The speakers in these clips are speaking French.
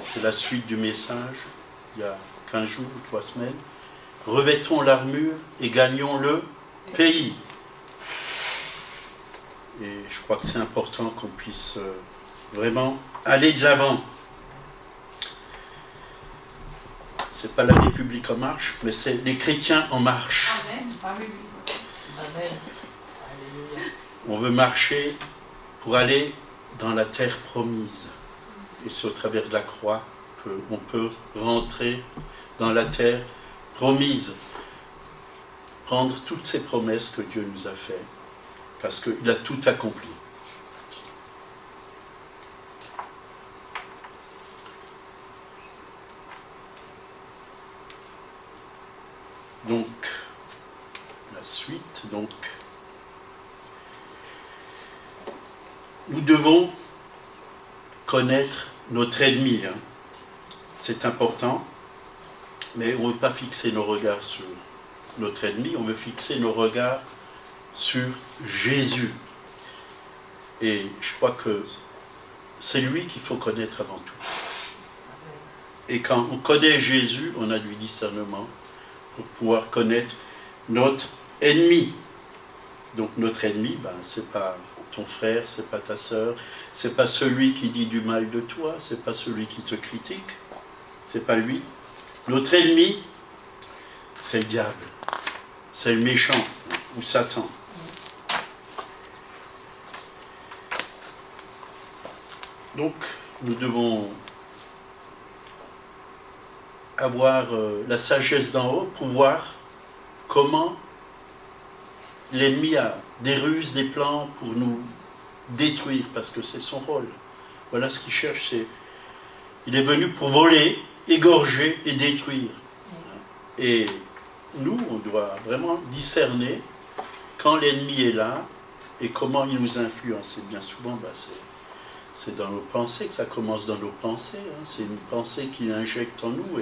c'est la suite du message, il y a 15 jours ou 3 semaines. Revêtons l'armure et gagnons le pays. Et je crois que c'est important qu'on puisse vraiment aller de l'avant. C'est pas la République en marche, mais c'est les chrétiens en marche. Amen. Amen. On veut marcher pour aller dans la terre promise. Et c'est au travers de la croix qu'on peut rentrer dans la terre promise. Prendre toutes ces promesses que Dieu nous a faites. Parce qu'il a tout accompli. Donc, la suite, donc, nous devons connaître notre ennemi. Hein. C'est important, mais on ne veut pas fixer nos regards sur notre ennemi, on veut fixer nos regards sur Jésus. Et je crois que c'est lui qu'il faut connaître avant tout. Et quand on connaît Jésus, on a du discernement pour pouvoir connaître notre ennemi. Donc notre ennemi, c'est pas ton frère, c'est pas ta sœur, c'est pas celui qui dit du mal de toi, c'est pas celui qui te critique, c'est pas lui. Notre ennemi, c'est le diable, c'est le méchant ou Satan. Donc nous devons avoir la sagesse d'en haut pour voir comment l'ennemi a des ruses, des plans pour nous détruire, parce que c'est son rôle. Voilà ce qu'il cherche, il est venu pour voler, égorger et détruire. Et nous, on doit vraiment discerner quand l'ennemi est là et comment il nous influence. Et bien souvent, c'est dans nos pensées que ça commence, dans nos pensées. Hein. C'est une pensée qu'il injecte en nous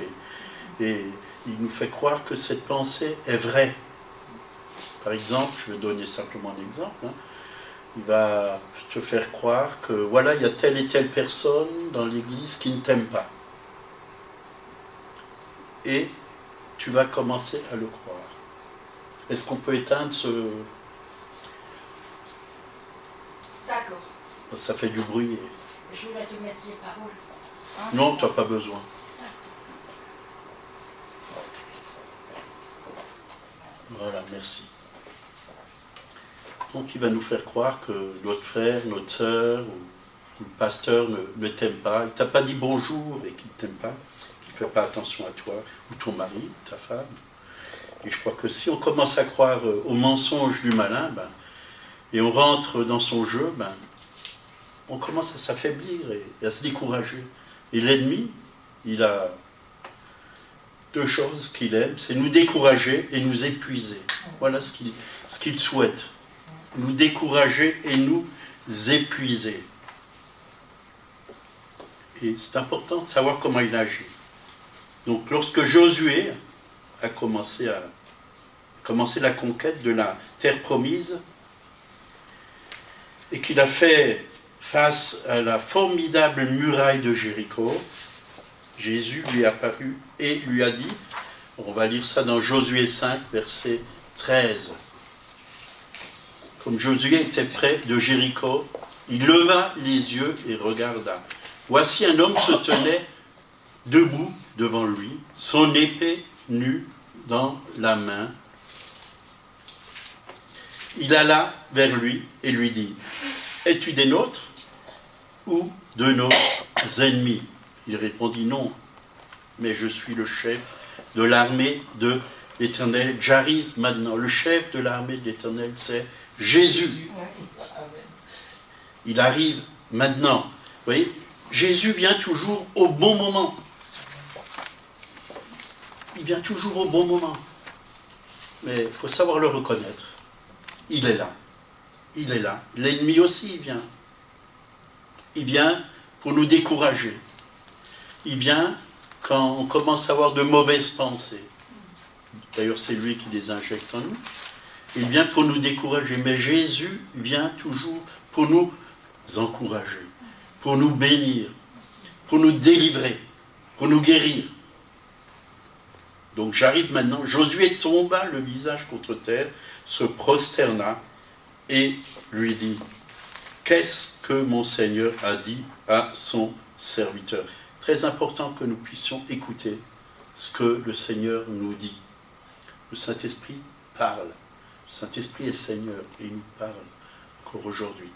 et il nous fait croire que cette pensée est vraie. Par exemple, je vais donner simplement un exemple. Hein. Il va te faire croire que voilà, il y a telle et telle personne dans l'église qui ne t'aime pas. Et tu vas commencer à le croire. Est-ce qu'on peut éteindre ce... D'accord. Ça fait du bruit. Je voulais te mettre les paroles. Hein? Non, tu n'as pas besoin. Voilà, merci. Donc il va nous faire croire que notre frère, notre sœur ou le pasteur ne t'aime pas, il ne t'a pas dit bonjour et qu'il ne t'aime pas, qu'il ne fait pas attention à toi, ou ton mari, ta femme. Et je crois que si on commence à croire aux mensonges du malin, et on rentre dans son jeu, on commence à s'affaiblir et à se décourager. Et l'ennemi, il a deux choses qu'il aime, c'est nous décourager et nous épuiser. Voilà ce qu'il souhaite. Nous décourager et nous épuiser. Et c'est important de savoir comment il agit. Donc lorsque Josué a commencé la conquête de la terre promise, et qu'il a fait face à la formidable muraille de Jéricho, Jésus lui est apparu et lui a dit, on va lire ça dans Josué 5, verset 13. Comme Josué était près de Jéricho, il leva les yeux et regarda. Voici un homme se tenait debout devant lui, son épée nue dans la main. Il alla vers lui et lui dit, « Es-tu des nôtres ou de nos ennemis ?» Il répondit, « Non, mais je suis le chef de l'armée de l'Éternel. J'arrive maintenant. » Le chef de l'armée de l'Éternel, c'est Jésus. Il arrive maintenant. Vous voyez, Jésus vient toujours au bon moment. Il vient toujours au bon moment. Mais il faut savoir le reconnaître. Il est là. Il est là. L'ennemi aussi, il vient. Il vient pour nous décourager. Il vient quand on commence à avoir de mauvaises pensées. D'ailleurs, c'est lui qui les injecte en nous. Il vient pour nous décourager. Mais Jésus vient toujours pour nous encourager, pour nous bénir, pour nous délivrer. pour nous guérir. Donc j'arrive maintenant, Josué tomba le visage contre terre, se prosterna et lui dit, qu'est-ce que mon Seigneur a dit à son serviteur? Très important que nous puissions écouter ce que le Seigneur nous dit. Le Saint-Esprit parle. Le Saint-Esprit est Seigneur et il nous parle encore aujourd'hui.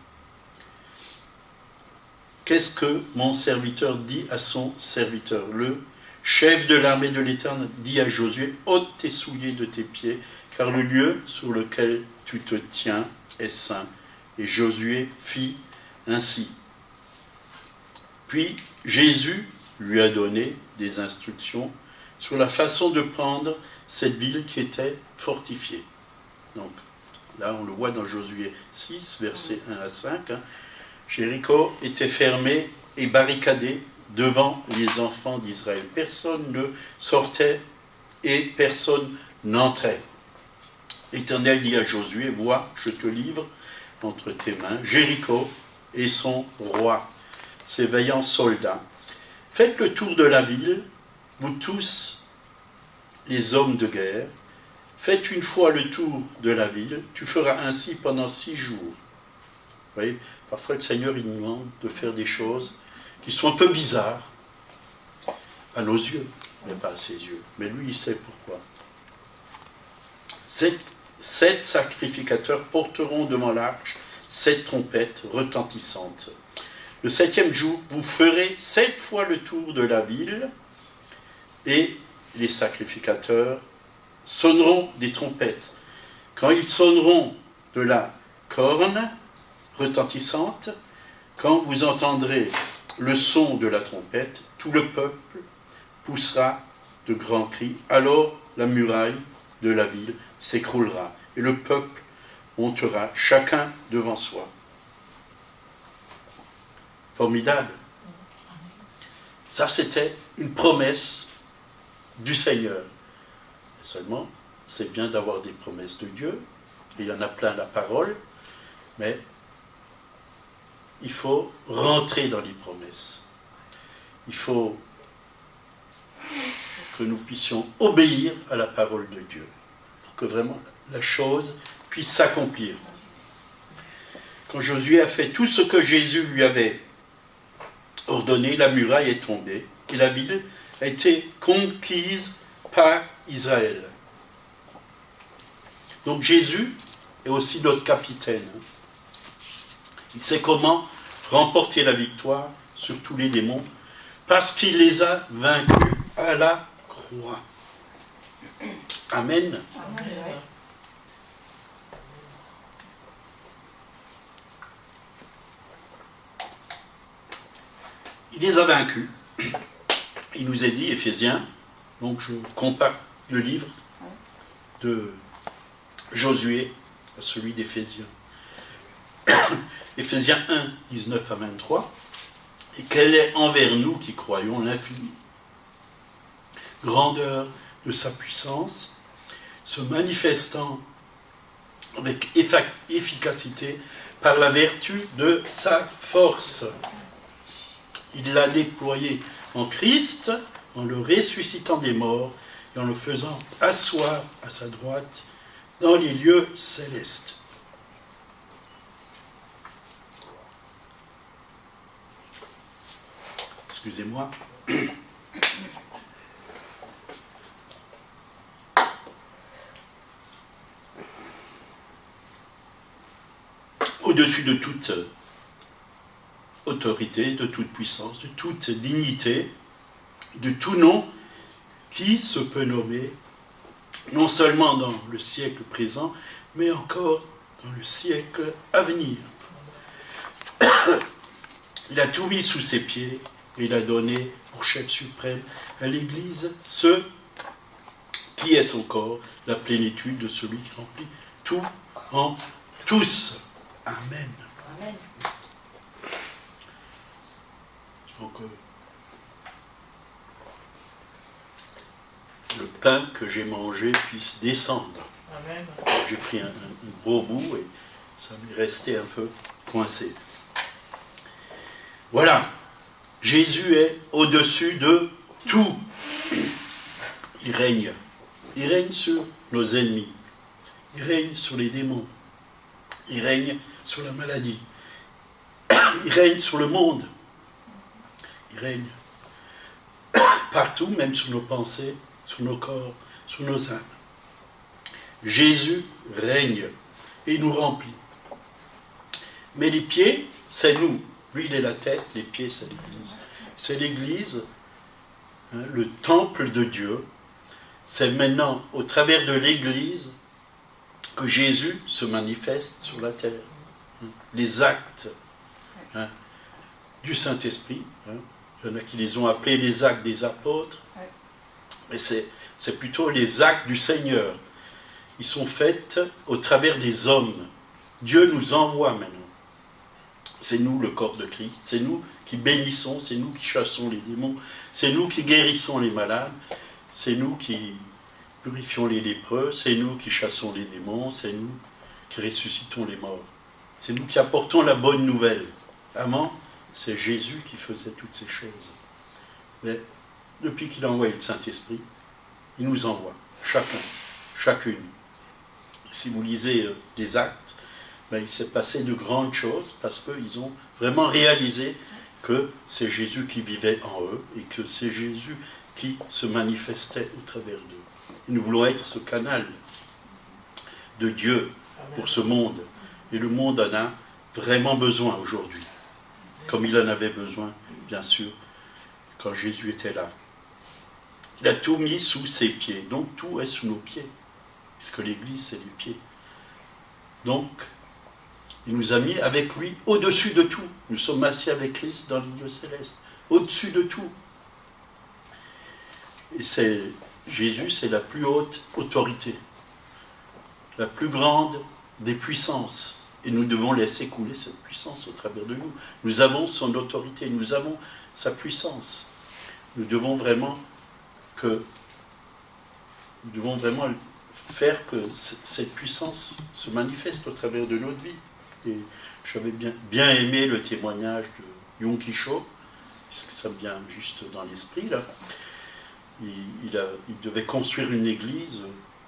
Qu'est-ce que mon serviteur dit à son serviteur? Le chef de l'armée de l'Éternel dit à Josué, ôte tes souliers de tes pieds, car le lieu sur lequel tu te tiens est saint. Et Josué fit ainsi. Puis Jésus lui a donné des instructions sur la façon de prendre cette ville qui était fortifiée. Donc là on le voit dans Josué 6, versets 1 à 5. Jéricho était fermé et barricadé devant les enfants d'Israël. Personne ne sortait et personne n'entrait. L'Éternel dit à Josué, vois, je te livre entre tes mains Jéricho et son roi, ses vaillants soldats. Faites le tour de la ville, vous tous, les hommes de guerre. Faites une fois le tour de la ville, tu feras ainsi pendant 6 jours. Vous voyez, parfois le Seigneur il nous demande de faire des choses qui sont un peu bizarres à nos yeux, mais pas à ses yeux. Mais lui, il sait pourquoi. 7 sacrificateurs porteront devant l'arche 7 trompettes retentissantes. Le 7e jour, vous ferez 7 fois le tour de la ville et les sacrificateurs sonneront des trompettes. Quand ils sonneront de la corne retentissante, quand vous entendrez le son de la trompette, tout le peuple poussera de grands cris. Alors la muraille de la ville s'écroulera et le peuple montera chacun devant soi. Formidable. Ça, c'était une promesse du Seigneur. Et seulement, c'est bien d'avoir des promesses de Dieu, et il y en a plein la parole, mais il faut rentrer dans les promesses. Il faut que nous puissions obéir à la parole de Dieu, pour que vraiment la chose puisse s'accomplir. Quand Josué a fait tout ce que Jésus lui avait ordonné, la muraille est tombée et la ville a été conquise par Israël. Donc Jésus est aussi notre capitaine. Il sait comment remporter la victoire sur tous les démons parce qu'il les a vaincus à la croix. Amen. Amen. Il les a vaincus. Il nous a dit, Éphésiens, donc je compare le livre de Josué à celui d'Éphésiens. Éphésiens 1, 19 à 23. Et quelle est envers nous qui croyons l'infinie grandeur de sa puissance, se manifestant avec efficacité par la vertu de sa force. Il l'a déployé en Christ, en le ressuscitant des morts et en le faisant asseoir à sa droite dans les lieux célestes. Excusez-moi. Au-dessus de toute autorité, de toute puissance, de toute dignité, de tout nom qui se peut nommer, non seulement dans le siècle présent, mais encore dans le siècle à venir. Il a tout mis sous ses pieds et il a donné pour chef suprême à l'Église ce qui est son corps, la plénitude de celui qui remplit tout en tous. Amen. Amen. Il faut que le pain que j'ai mangé puisse descendre. Amen. J'ai pris un gros bout et ça m'est resté un peu coincé. Voilà. Jésus est au-dessus de tout. Il règne. Il règne sur nos ennemis. Il règne sur les démons. Il règne sur la maladie. Il règne sur le monde. Il règne partout, même sur nos pensées, sur nos corps, sur nos âmes. Jésus règne et il nous remplit. Mais les pieds, c'est nous. Lui, il est la tête, les pieds, c'est l'Église. C'est l'Église, hein, le temple de Dieu. C'est maintenant, au travers de l'Église, que Jésus se manifeste sur la terre. Les actes, hein, du Saint-Esprit, hein. Il y en a qui les ont appelés les actes des apôtres, mais c'est plutôt les actes du Seigneur. Ils sont faits au travers des hommes. Dieu nous envoie maintenant. C'est nous le corps de Christ, c'est nous qui bénissons, c'est nous qui chassons les démons, c'est nous qui guérissons les malades, c'est nous qui purifions les lépreux, c'est nous qui chassons les démons, c'est nous qui ressuscitons les morts. C'est nous qui apportons la bonne nouvelle. Amen. C'est Jésus qui faisait toutes ces choses. Mais depuis qu'il a envoyé le Saint-Esprit, il nous envoie, chacun, chacune. Si vous lisez les actes, ben, il s'est passé de grandes choses parce qu'ils ont vraiment réalisé que c'est Jésus qui vivait en eux et que c'est Jésus qui se manifestait au travers d'eux. Et nous voulons être ce canal de Dieu pour ce monde. Et le monde en a vraiment besoin aujourd'hui. Comme il en avait besoin, bien sûr, quand Jésus était là. Il a tout mis sous ses pieds. Donc tout est sous nos pieds. Puisque l'Église, c'est les pieds. Donc, il nous a mis avec lui au-dessus de tout. Nous sommes assis avec Christ dans les lieux célestes. Au-dessus de tout. Et Jésus, c'est la plus haute autorité. La plus grande des puissances. Et nous devons laisser couler cette puissance au travers de nous. Nous avons son autorité, nous avons sa puissance. Nous devons vraiment faire que cette puissance se manifeste au travers de notre vie. Et j'avais bien aimé le témoignage de Yong Ki-cho, puisque ça me vient juste dans l'esprit, là. Il devait construire une église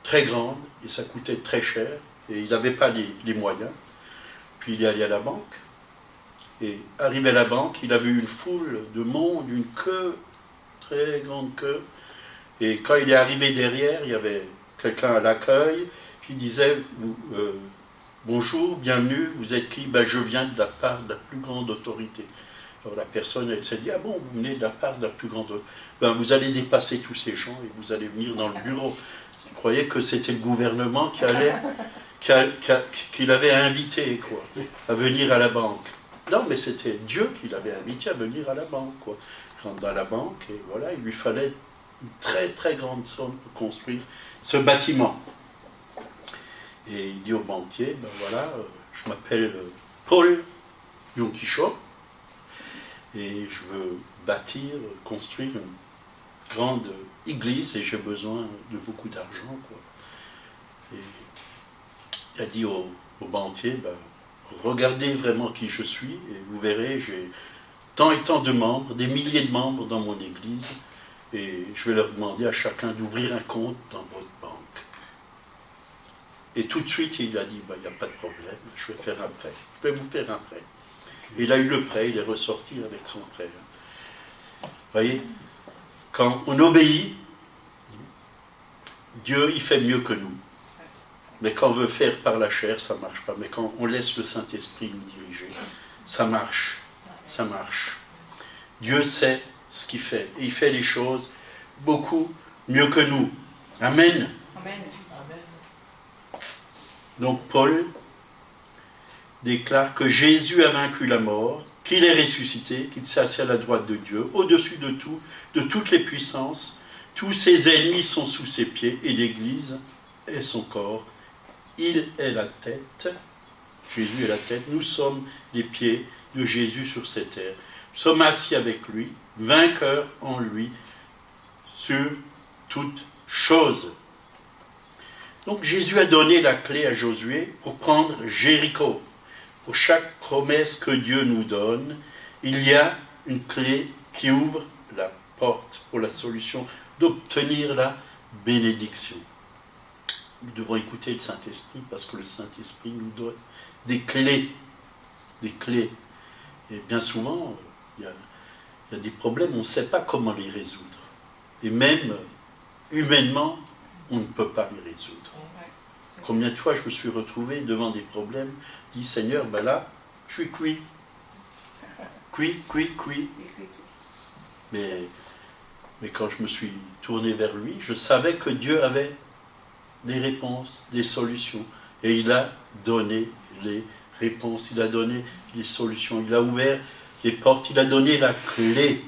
très grande, et ça coûtait très cher, et il n'avait pas les moyens. Puis il est allé à la banque, et arrivé à la banque, il a vu une foule de monde, une queue, très grande queue, et quand il est arrivé derrière, il y avait quelqu'un à l'accueil qui disait « Bonjour, bienvenue, vous êtes qui ?» « Ben, je viens de la part de la plus grande autorité. » Alors la personne, elle s'est dit « Ah bon, vous venez de la part de la plus grande autorité. Ben, vous allez dépasser tous ces gens et vous allez venir dans le bureau. » Il croyait que c'était le gouvernement qui l'avait invité, quoi, à venir à la banque. Non, mais c'était Dieu qui l'avait invité à venir à la banque, quoi. Il rentre dans la banque et voilà, il lui fallait une très très grande somme pour construire ce bâtiment. Et il dit au banquier, ben voilà, je m'appelle Paul Yong Ki-cho et je veux construire une grande église et j'ai besoin de beaucoup d'argent, quoi. Et il a dit au banquier, ben, regardez vraiment qui je suis et vous verrez, j'ai tant et tant de membres, des milliers de membres dans mon église et je vais leur demander à chacun d'ouvrir un compte dans votre banque. Et tout de suite, il a dit, ben, il n'y a pas de problème, je vais faire un prêt. Je vais vous faire un prêt. Et il a eu le prêt, il est ressorti avec son prêt. Vous voyez, quand on obéit, Dieu, il fait mieux que nous. Mais quand on veut faire par la chair, ça ne marche pas. Mais quand on laisse le Saint-Esprit nous diriger, ça marche. Ça marche. Dieu sait ce qu'il fait. Et il fait les choses beaucoup mieux que nous. Amen. Amen. Donc Paul déclare que Jésus a vaincu la mort, qu'il est ressuscité, qu'il s'est assis à la droite de Dieu, au-dessus de tout, de toutes les puissances. Tous ses ennemis sont sous ses pieds et l'Église est son corps. Il est la tête, Jésus est la tête, nous sommes les pieds de Jésus sur cette terre. Nous sommes assis avec lui, vainqueurs en lui, sur toute chose. Donc Jésus a donné la clé à Josué pour prendre Jéricho. Pour chaque promesse que Dieu nous donne, il y a une clé qui ouvre la porte pour la solution d'obtenir la bénédiction. Nous devons écouter le Saint-Esprit parce que le Saint-Esprit nous donne des clés. Des clés. Et bien souvent, il y a des problèmes, on ne sait pas comment les résoudre. Et même, humainement, on ne peut pas les résoudre. Combien de fois je me suis retrouvé devant des problèmes, dit Seigneur, ben là, je suis cuit. Cuit. Mais quand je me suis tourné vers lui, je savais que Dieu avait des réponses, des solutions. Et il a donné les réponses, il a donné les solutions, il a ouvert les portes, il a donné la clé.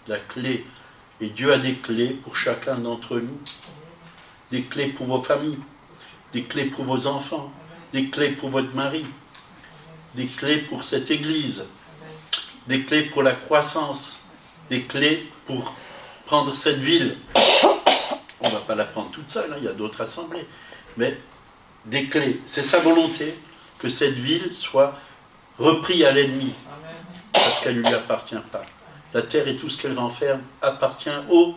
La clé. Et Dieu a des clés pour chacun d'entre nous. Des clés pour vos familles, des clés pour vos enfants, des clés pour votre mari, des clés pour cette église, des clés pour la croissance, des clés pour prendre cette ville. On ne va pas la prendre toute seule, hein, il y a d'autres assemblées. Mais des clés. C'est sa volonté que cette ville soit reprise à l'ennemi. Parce qu'elle ne lui appartient pas. La terre et tout ce qu'elle renferme appartient au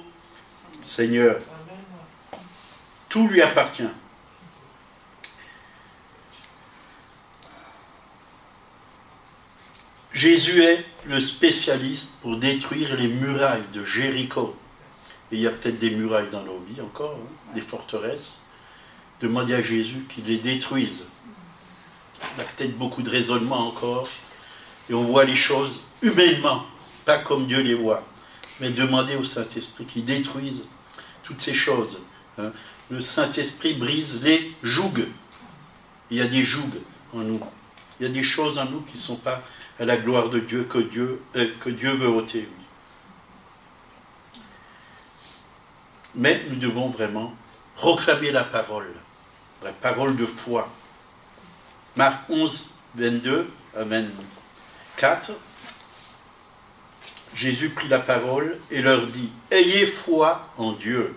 Seigneur. Tout lui appartient. Jésus est le spécialiste pour détruire les murailles de Jéricho. Et il y a peut-être des murailles dans nos vies encore, hein, des forteresses. Demandez à Jésus qu'il les détruise. Il y a peut-être beaucoup de raisonnements encore. Et on voit les choses humainement, pas comme Dieu les voit. Mais demandez au Saint-Esprit qu'il détruise toutes ces choses. Hein. Le Saint-Esprit brise les jougs. Il y a des jougs en nous. Il y a des choses en nous qui ne sont pas à la gloire de Dieu, que Dieu veut ôter. Mais nous devons vraiment proclamer la parole de foi. Marc 11, 22 à 24. Jésus prit la parole et leur dit « Ayez foi en Dieu.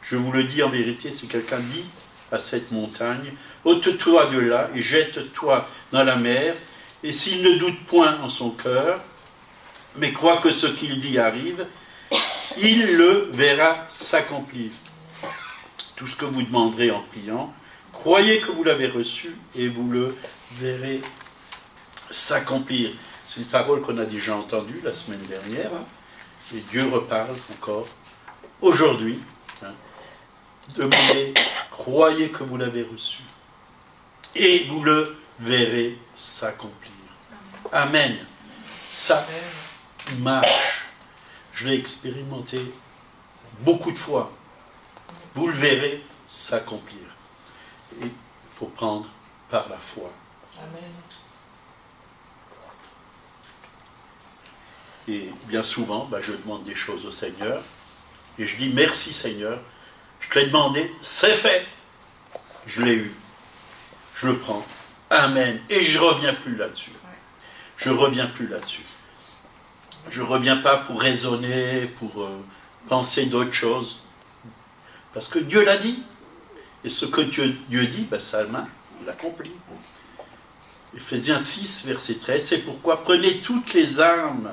Je vous le dis en vérité, si quelqu'un dit à cette montagne, ôte-toi de là et jette-toi dans la mer, et s'il ne doute point en son cœur, mais croit que ce qu'il dit arrive, il le verra s'accomplir. Tout ce que vous demanderez en priant, croyez que vous l'avez reçu et vous le verrez s'accomplir. » C'est une parole qu'on a déjà entendue la semaine dernière, hein, et Dieu reparle encore aujourd'hui. Hein. Demandez, croyez que vous l'avez reçu et vous le verrez s'accomplir. Amen. Ça marche. Je l'ai expérimenté beaucoup de fois. Vous le verrez s'accomplir. Et il faut prendre par la foi. Amen. Et bien souvent, je demande des choses au Seigneur. Et je dis merci Seigneur. Je te l'ai demandé, c'est fait. Je l'ai eu. Je le prends. Amen. Et je ne reviens plus là-dessus. Je ne reviens plus là-dessus. Je ne reviens pas pour raisonner, pour penser d'autres choses. Parce que Dieu l'a dit. Et ce que Dieu dit, sa main l'accomplit. Éphésiens 6, verset 13, c'est pourquoi prenez toutes les armes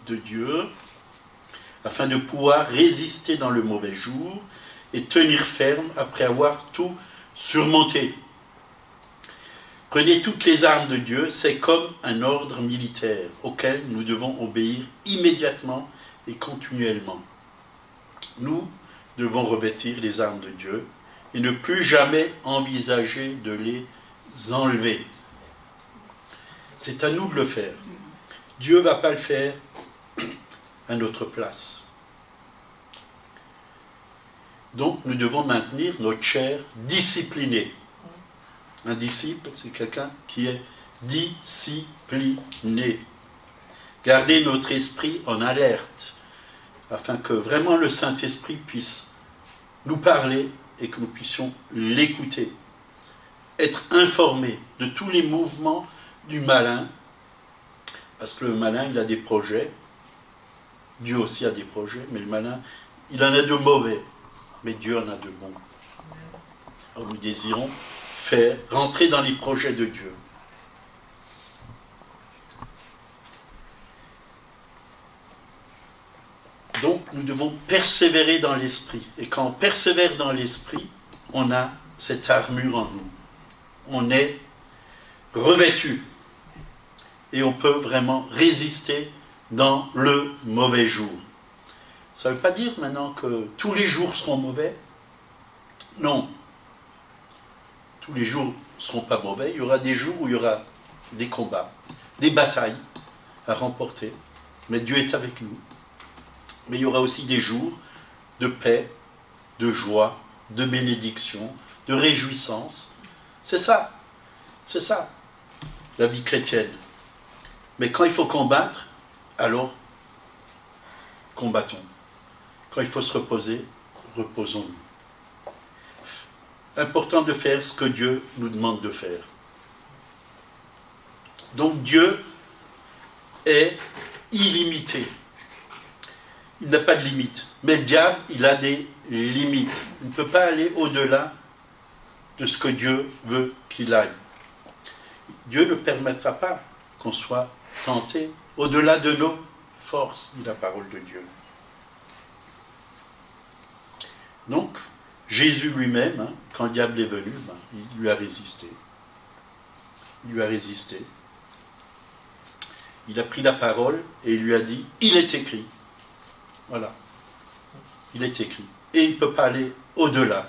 de Dieu afin de pouvoir résister dans le mauvais jour et tenir ferme après avoir tout surmonté. Prenez toutes les armes de Dieu, c'est comme un ordre militaire auquel nous devons obéir immédiatement et continuellement. Nous devons revêtir les armes de Dieu et ne plus jamais envisager de les enlever. C'est à nous de le faire. Dieu ne va pas le faire à notre place. Donc nous devons maintenir notre chair disciplinée. Un disciple, c'est quelqu'un qui est discipliné. Garder notre esprit en alerte, afin que vraiment le Saint-Esprit puisse nous parler et que nous puissions l'écouter. Être informé de tous les mouvements du malin, parce que le malin, il a des projets. Dieu aussi a des projets, mais le malin, il en a de mauvais, mais Dieu en a de bons. Alors nous désirons faire rentrer dans les projets de Dieu. Donc nous devons persévérer dans l'esprit. Et quand on persévère dans l'esprit, on a cette armure en nous. On est revêtu. Et on peut vraiment résister dans le mauvais jour. Ça ne veut pas dire maintenant que tous les jours seront mauvais. Non. Tous les jours ne seront pas mauvais. Il y aura des jours où il y aura des combats, des batailles à remporter. Mais Dieu est avec nous. Mais il y aura aussi des jours de paix, de joie, de bénédiction, de réjouissance. C'est ça, la vie chrétienne. Mais quand il faut combattre, alors combattons. Quand il faut se reposer, reposons-nous. Important de faire ce que Dieu nous demande de faire. Donc Dieu est illimité. Il n'a pas de limite. Mais le diable, il a des limites. Il ne peut pas aller au-delà de ce que Dieu veut qu'il aille. Dieu ne permettra pas qu'on soit tenté au-delà de nos forces, dit la parole de Dieu. Donc, Jésus lui-même, quand le diable est venu, il lui a résisté. Il lui a résisté. Il a pris la parole et il lui a dit, il est écrit. Voilà. Il est écrit. Et il ne peut pas aller au-delà.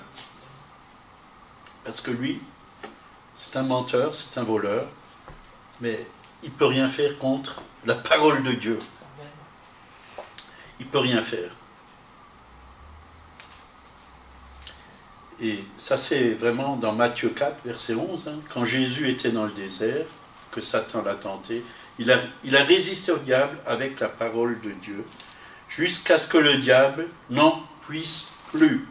Parce que lui, c'est un menteur, c'est un voleur, mais il ne peut rien faire contre la parole de Dieu. Il ne peut rien faire. Et ça, c'est vraiment dans Matthieu 4, verset 11, quand Jésus était dans le désert, que Satan l'a tenté, il a résisté au diable avec la parole de Dieu, jusqu'à ce que le diable n'en puisse plus.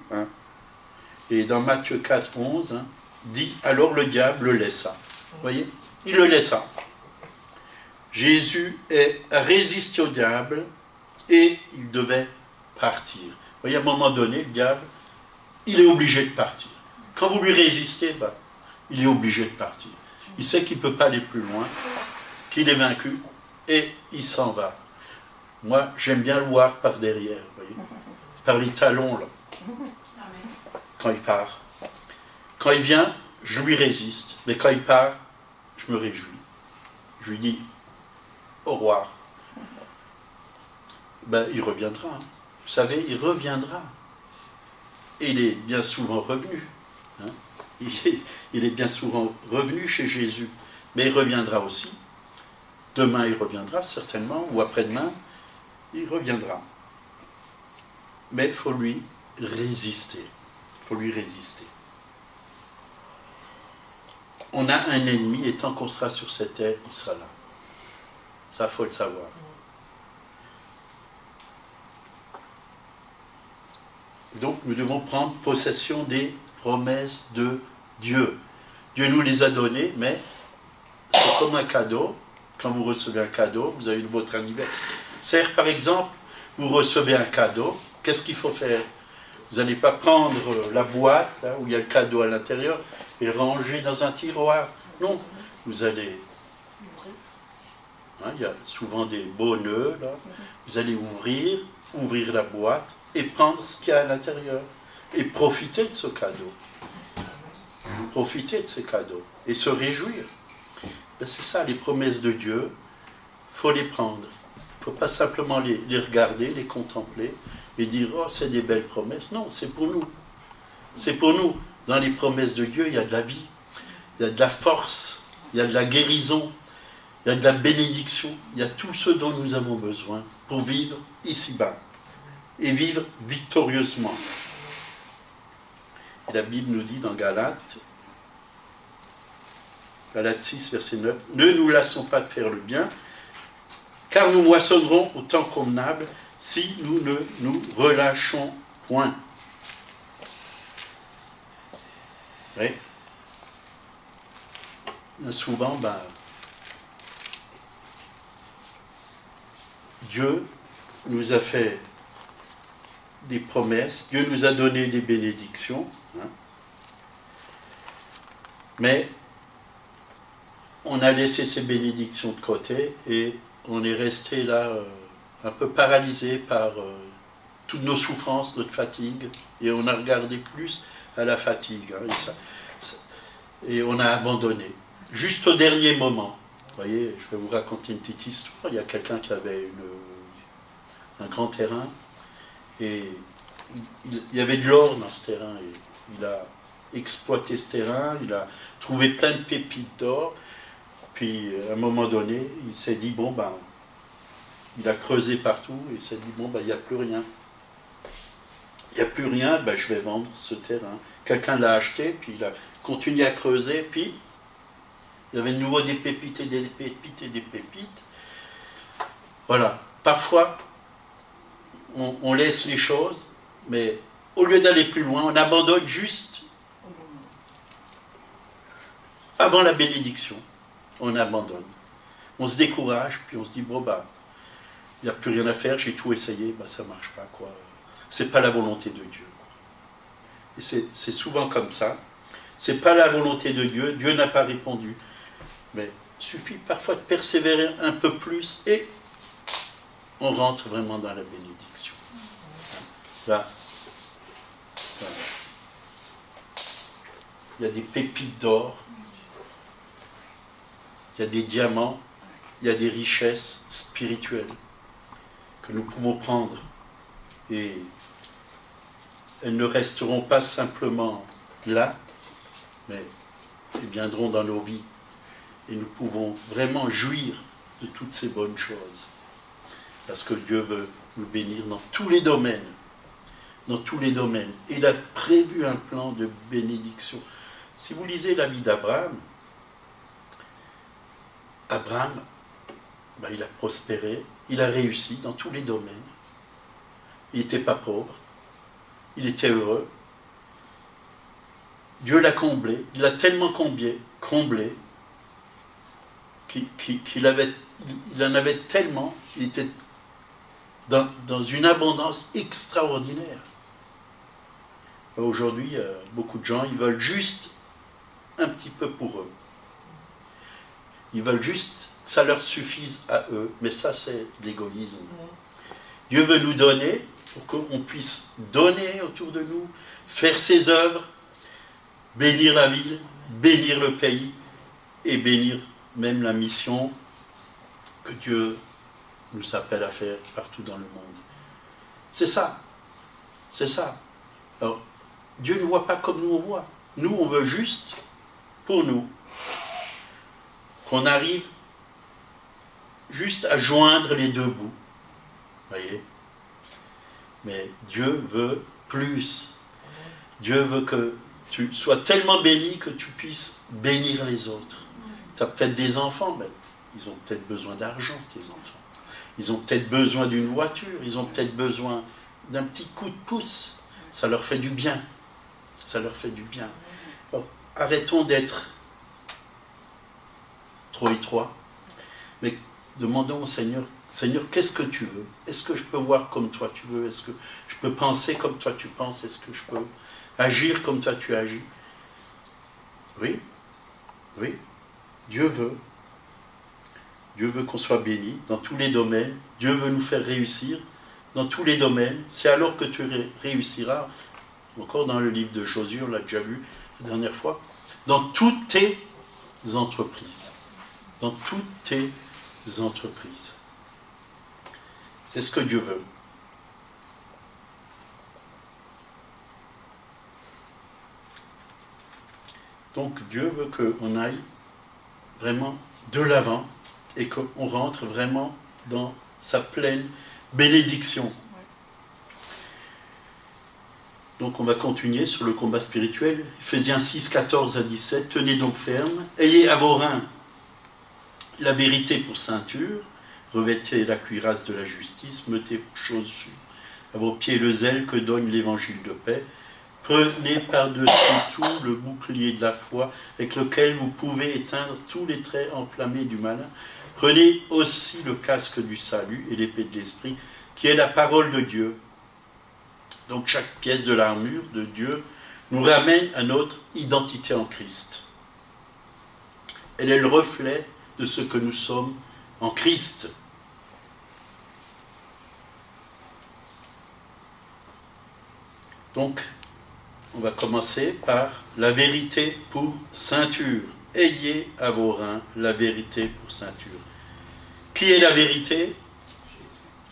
Et dans Matthieu 4, 11, dit, alors le diable le laissa. Vous voyez? Il le laissa. Jésus a résisté au diable et il devait partir. Vous voyez, à un moment donné, le diable, il est obligé de partir. Quand vous lui résistez, il est obligé de partir. Il sait qu'il ne peut pas aller plus loin, qu'il est vaincu, et il s'en va. Moi, j'aime bien le voir par derrière, vous voyez, par les talons, là, quand il part. Quand il vient, je lui résiste, mais quand il part, je me réjouis. Je lui dis, au revoir. Il reviendra. Vous savez, il reviendra. Et il est bien souvent revenu. Il est bien souvent revenu chez Jésus. Mais il reviendra aussi. Demain, il reviendra certainement, ou après-demain, il reviendra. Mais il faut lui résister. Il faut lui résister. On a un ennemi, et tant qu'on sera sur cette terre, il sera là. Ça, il faut le savoir. Donc, nous devons prendre possession des promesses de Dieu. Dieu nous les a données, mais c'est comme un cadeau. Quand vous recevez un cadeau, vous avez votre anniversaire, par exemple, vous recevez un cadeau, qu'est-ce qu'il faut faire? Vous n'allez pas prendre la boîte, où il y a le cadeau à l'intérieur, et ranger dans un tiroir. Non, vous allez... il y a souvent des beaux nœuds, là. Vous allez ouvrir la boîte, et prendre ce qu'il y a à l'intérieur. Et profiter de ce cadeau. Profiter de ce cadeau. Et se réjouir. C'est ça, les promesses de Dieu. Il faut les prendre. Il ne faut pas simplement les regarder, les contempler, et dire, oh, c'est des belles promesses. Non, c'est pour nous. C'est pour nous. Dans les promesses de Dieu, il y a de la vie. Il y a de la force. Il y a de la guérison. Il y a de la bénédiction. Il y a tout ce dont nous avons besoin pour vivre ici-bas. Et vivre victorieusement. Et la Bible nous dit dans Galates 6, verset 9, « Ne nous lassons pas de faire le bien, car nous moissonnerons au temps convenable si nous ne nous relâchons point. » Oui. Souvent, Dieu nous a fait des promesses, Dieu nous a donné des bénédictions, mais on a laissé ces bénédictions de côté et on est resté là un peu paralysé par toutes nos souffrances, notre fatigue, et on a regardé plus à la fatigue, hein, et on a abandonné, juste au dernier moment. Vous voyez, je vais vous raconter une petite histoire. Il y a quelqu'un qui avait un grand terrain, et il y avait de l'or dans ce terrain, et il a exploité ce terrain, il a trouvé plein de pépites d'or, puis à un moment donné, il s'est dit, bon ben, il a creusé partout, et il s'est dit, bon ben, il n'y a plus rien. Il n'y a plus rien, ben, je vais vendre ce terrain. Quelqu'un l'a acheté, puis il a continué à creuser, puis il y avait de nouveau des pépites et des pépites et des pépites. Voilà. Parfois, on laisse les choses, mais au lieu d'aller plus loin, on abandonne juste avant la bénédiction. On abandonne. On se décourage, puis on se dit, bon, bah, il n'y a plus rien à faire, j'ai tout essayé, bah, ça ne marche pas, quoi. C'est pas la volonté de Dieu. Et c'est souvent comme ça. C'est pas la volonté de Dieu, Dieu n'a pas répondu. Mais il suffit parfois de persévérer un peu plus et on rentre vraiment dans la bénédiction. Là. Il y a des pépites d'or, il y a des diamants, il y a des richesses spirituelles que nous pouvons prendre et elles ne resteront pas simplement là, mais elles viendront dans nos vies et nous pouvons vraiment jouir de toutes ces bonnes choses parce que Dieu veut nous bénir dans tous les domaines. Dans tous les domaines. Il a prévu un plan de bénédiction. Si vous lisez la vie d'Abraham, Abraham, ben, il a prospéré, il a réussi dans tous les domaines. Il n'était pas pauvre, il était heureux. Dieu l'a comblé, il l'a tellement comblé qu'il en avait tellement, il était dans une abondance extraordinaire. Aujourd'hui, beaucoup de gens, ils veulent juste un petit peu pour eux. Ils veulent juste que ça leur suffise à eux. Mais ça, c'est de l'égoïsme. Dieu veut nous donner pour qu'on puisse donner autour de nous, faire ses œuvres, bénir la ville, bénir le pays et bénir même la mission que Dieu nous appelle à faire partout dans le monde. C'est ça. C'est ça. Alors, Dieu ne voit pas comme nous on voit. Nous, on veut juste, pour nous, qu'on arrive juste à joindre les deux bouts. Voyez ? Mais Dieu veut plus. Dieu veut que tu sois tellement béni que tu puisses bénir les autres. Tu as peut-être des enfants, mais ils ont peut-être besoin d'argent, tes enfants. Ils ont peut-être besoin d'une voiture, ils ont peut-être besoin d'un petit coup de pouce. Ça leur fait du bien. Ça leur fait du bien. Alors, arrêtons d'être trop étroits, mais demandons au Seigneur, Seigneur, qu'est-ce que tu veux? Est-ce que je peux voir comme toi tu veux? Est-ce que je peux penser comme toi tu penses? Est-ce que je peux agir comme toi tu agis? Oui, oui, Dieu veut. Dieu veut qu'on soit béni dans tous les domaines. Dieu veut nous faire réussir dans tous les domaines. C'est alors que tu réussiras, encore dans le livre de Josué, on l'a déjà vu la dernière fois, dans toutes tes entreprises. Dans toutes tes entreprises. C'est ce que Dieu veut. Donc Dieu veut qu'on aille vraiment de l'avant et qu'on rentre vraiment dans sa pleine bénédiction. Donc on va continuer sur le combat spirituel. Ephésiens 6, 14 à 17. Tenez donc ferme, ayez à vos reins la vérité pour ceinture, revêtez la cuirasse de la justice, mettez chaussures à vos pieds le zèle que donne l'évangile de paix. Prenez par-dessus tout le bouclier de la foi avec lequel vous pouvez éteindre tous les traits enflammés du malin. Prenez aussi le casque du salut et l'épée de l'esprit, qui est la parole de Dieu. Donc chaque pièce de l'armure de Dieu nous ramène à notre identité en Christ. Elle est le reflet de ce que nous sommes en Christ. Donc, on va commencer par la vérité pour ceinture. Ayez à vos reins la vérité pour ceinture. Qui est la vérité?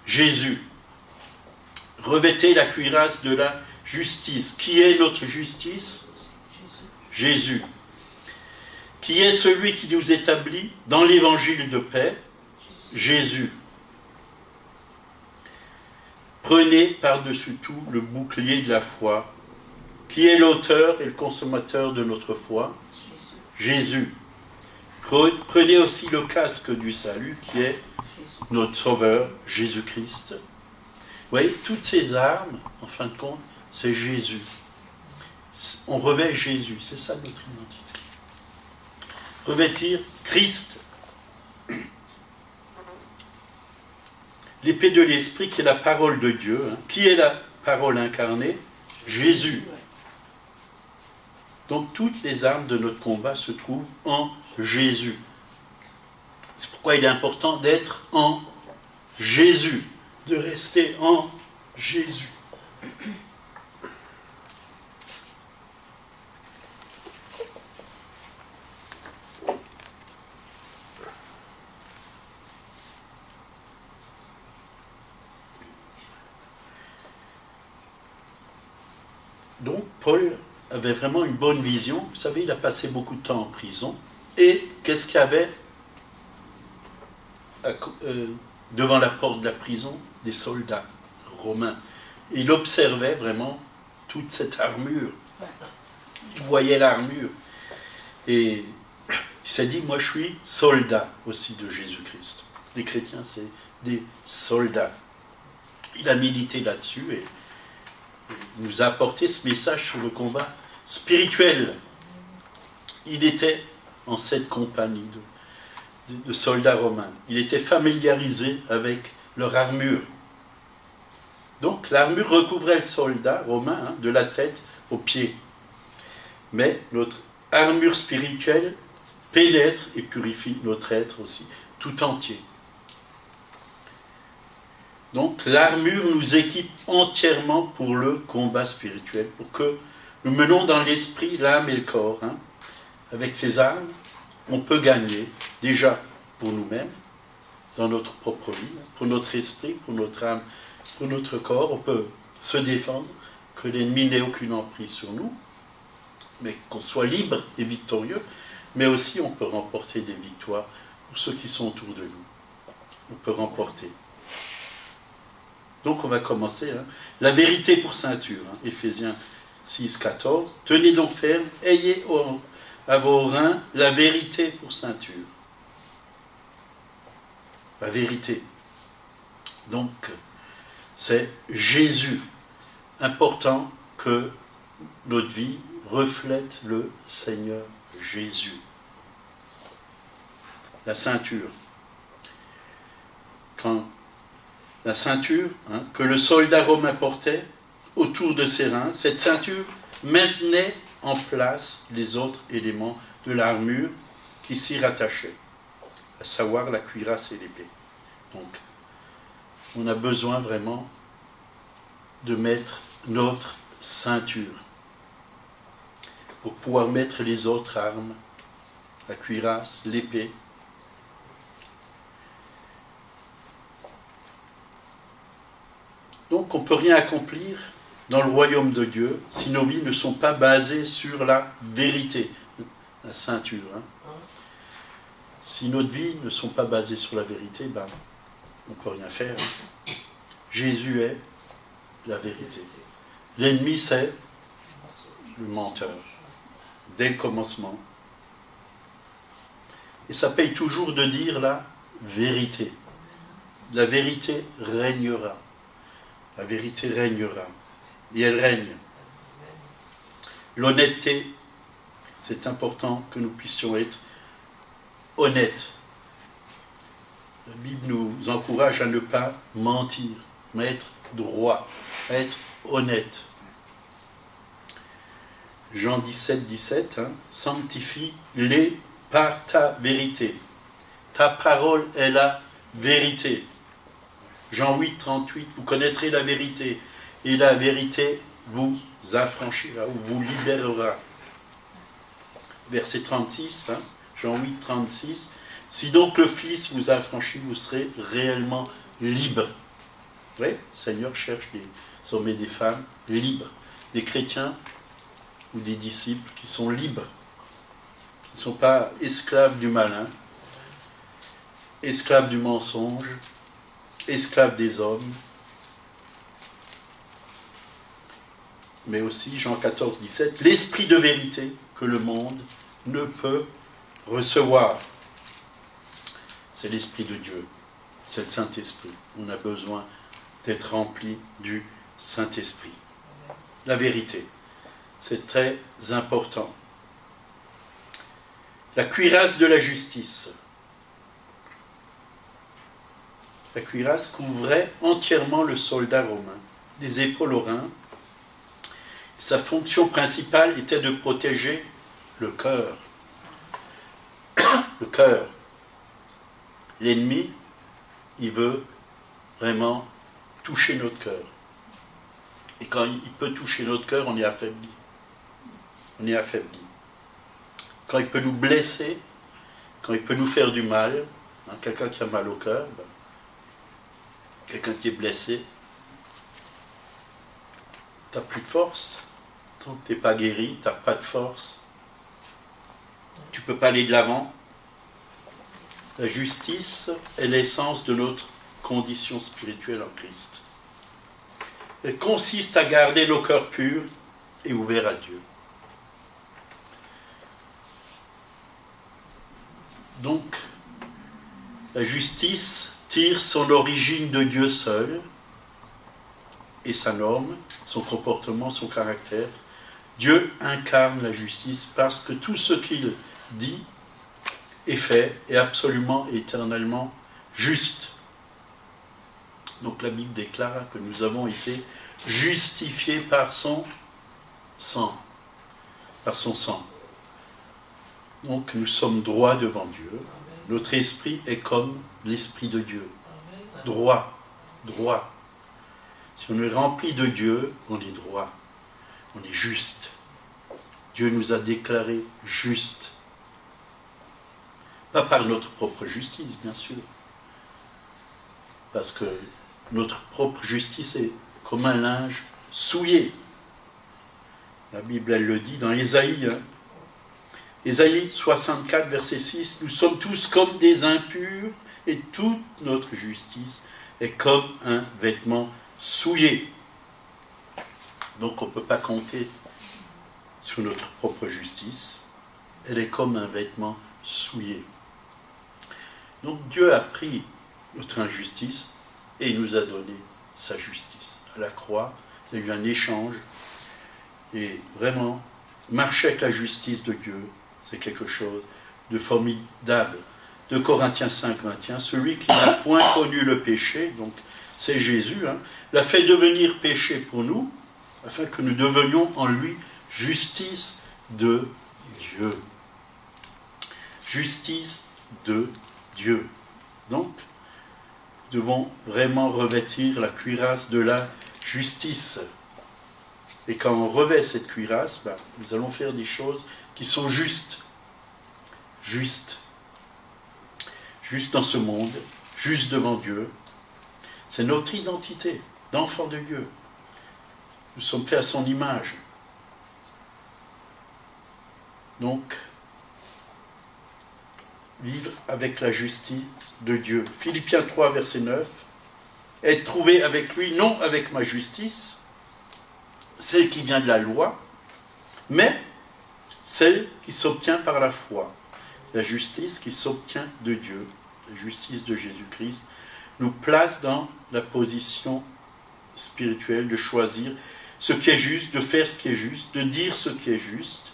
Jésus. Revêtez la cuirasse de la justice. Qui est notre justice? Jésus. Qui est celui qui nous établit dans l'évangile de paix? Jésus. Prenez par-dessus tout le bouclier de la foi. Qui est l'auteur et le consommateur de notre foi? Jésus. Prenez aussi le casque du salut qui est notre Sauveur, Jésus-Christ. Vous voyez, toutes ces armes, en fin de compte, c'est Jésus. On revêt Jésus, c'est ça notre identité. Revêtir Christ. L'épée de l'Esprit qui est la parole de Dieu. Qui est la parole incarnée? Jésus. Donc toutes les armes de notre combat se trouvent en Jésus. C'est pourquoi il est important d'être en Jésus, de rester en Jésus. Donc Paul avait vraiment une bonne vision. Vous savez, il a passé beaucoup de temps en prison. Et qu'est-ce qu'il y avait devant la porte de la prison? Des soldats romains. Et il observait vraiment toute cette armure. Il voyait l'armure. Et il s'est dit, moi je suis soldat aussi de Jésus-Christ. Les chrétiens, c'est des soldats. Il a médité là-dessus et il nous a apporté ce message sur le combat spirituel. Il était en cette compagnie de soldats romains. Il était familiarisé avec leur armure. Donc l'armure recouvrait le soldat romain de la tête aux pieds. Mais notre armure spirituelle pénètre et purifie notre être aussi, tout entier. Donc l'armure nous équipe entièrement pour le combat spirituel, pour que nous menons dans l'esprit, l'âme et le corps. Avec ces armes, on peut gagner déjà pour nous-mêmes, dans notre propre vie, pour notre esprit, pour notre âme, pour notre corps. On peut se défendre, que l'ennemi n'ait aucune emprise sur nous, mais qu'on soit libre et victorieux, mais aussi on peut remporter des victoires pour ceux qui sont autour de nous. On peut remporter. Donc on va commencer. La vérité pour ceinture, Éphésiens 6, 14. Tenez donc ferme, ayez à vos reins la vérité pour ceinture. La vérité. Donc, c'est Jésus. Important que notre vie reflète le Seigneur Jésus. La ceinture. Quand la ceinture que le soldat romain portait autour de ses reins, cette ceinture maintenait en place les autres éléments de l'armure qui s'y rattachaient, à savoir la cuirasse et l'épée. Donc, on a besoin vraiment de mettre notre ceinture pour pouvoir mettre les autres armes, la cuirasse, l'épée. Donc, on ne peut rien accomplir dans le royaume de Dieu si nos vies ne sont pas basées sur la vérité, la ceinture. Si nos vies ne sont pas basées sur la vérité, on ne peut rien faire. Jésus est la vérité. L'ennemi, c'est le menteur, dès le commencement. Et ça paye toujours de dire la vérité. La vérité régnera. La vérité régnera. Et elle règne. L'honnêteté, c'est important que nous puissions être honnêtes. La Bible nous encourage à ne pas mentir, mais être droit, à être honnête. Jean 17, 17, sanctifie-les par ta vérité. Ta parole est la vérité. Jean 8, 38, vous connaîtrez la vérité, et la vérité vous affranchira ou vous libérera. Verset 36, hein, Jean 8, 36. Si donc le Fils vous a affranchi, vous serez réellement libres. Oui, le Seigneur cherche des hommes et des femmes libres, des chrétiens ou des disciples qui sont libres, qui ne sont pas esclaves du malin, esclaves du mensonge, esclaves des hommes, mais aussi, Jean 14, 17, l'esprit de vérité que le monde ne peut recevoir. C'est l'Esprit de Dieu, c'est le Saint-Esprit. On a besoin d'être rempli du Saint-Esprit. La vérité, c'est très important. La cuirasse de la justice. La cuirasse couvrait entièrement le soldat romain, des épaules aux reins. Sa fonction principale était de protéger le cœur. Le cœur. L'ennemi, il veut vraiment toucher notre cœur. Et quand il peut toucher notre cœur, on est affaibli. On est affaibli. Quand il peut nous blesser, quand il peut nous faire du mal, hein, quelqu'un qui a mal au cœur, quelqu'un qui est blessé, tu n'as plus de force. Tant que tu n'es pas guéri, tu n'as pas de force. Tu ne peux pas aller de l'avant. La justice est l'essence de notre condition spirituelle en Christ. Elle consiste à garder nos cœurs purs et ouverts à Dieu. Donc, la justice tire son origine de Dieu seul et sa norme, son comportement, son caractère. Dieu incarne la justice parce que tout ce qu'il dit et fait est absolument et éternellement juste. Donc la Bible déclare que nous avons été justifiés par son sang. Par son sang. Donc nous sommes droits devant Dieu. Notre esprit est comme l'esprit de Dieu. Droit. Droit. Si on est rempli de Dieu, on est droit. On est juste. Dieu nous a déclarés justes. Pas par notre propre justice, bien sûr. Parce que notre propre justice est comme un linge souillé. La Bible, elle le dit dans Ésaïe. Ésaïe 64, verset 6. Nous sommes tous comme des impurs et toute notre justice est comme un vêtement souillé. Donc on ne peut pas compter sur notre propre justice. Elle est comme un vêtement souillé. Donc Dieu a pris notre injustice et il nous a donné sa justice. À la croix, il y a eu un échange. Et vraiment, marcher avec la justice de Dieu, c'est quelque chose de formidable. De Corinthiens 5, 21, celui qui n'a point connu le péché, donc c'est Jésus, l'a fait devenir péché pour nous, afin que nous devenions en lui justice de Dieu. Justice de Dieu. Donc, nous devons vraiment revêtir la cuirasse de la justice. Et quand on revêt cette cuirasse, nous allons faire des choses qui sont justes. Justes. Justes dans ce monde, justes devant Dieu. C'est notre identité d'enfant de Dieu. Nous sommes faits à son image. Donc, vivre avec la justice de Dieu. Philippiens 3, verset 9. Être trouvé avec lui, non avec ma justice, celle qui vient de la loi, mais celle qui s'obtient par la foi. La justice qui s'obtient de Dieu, la justice de Jésus-Christ, nous place dans la position spirituelle de choisir ce qui est juste, de faire ce qui est juste, de dire ce qui est juste,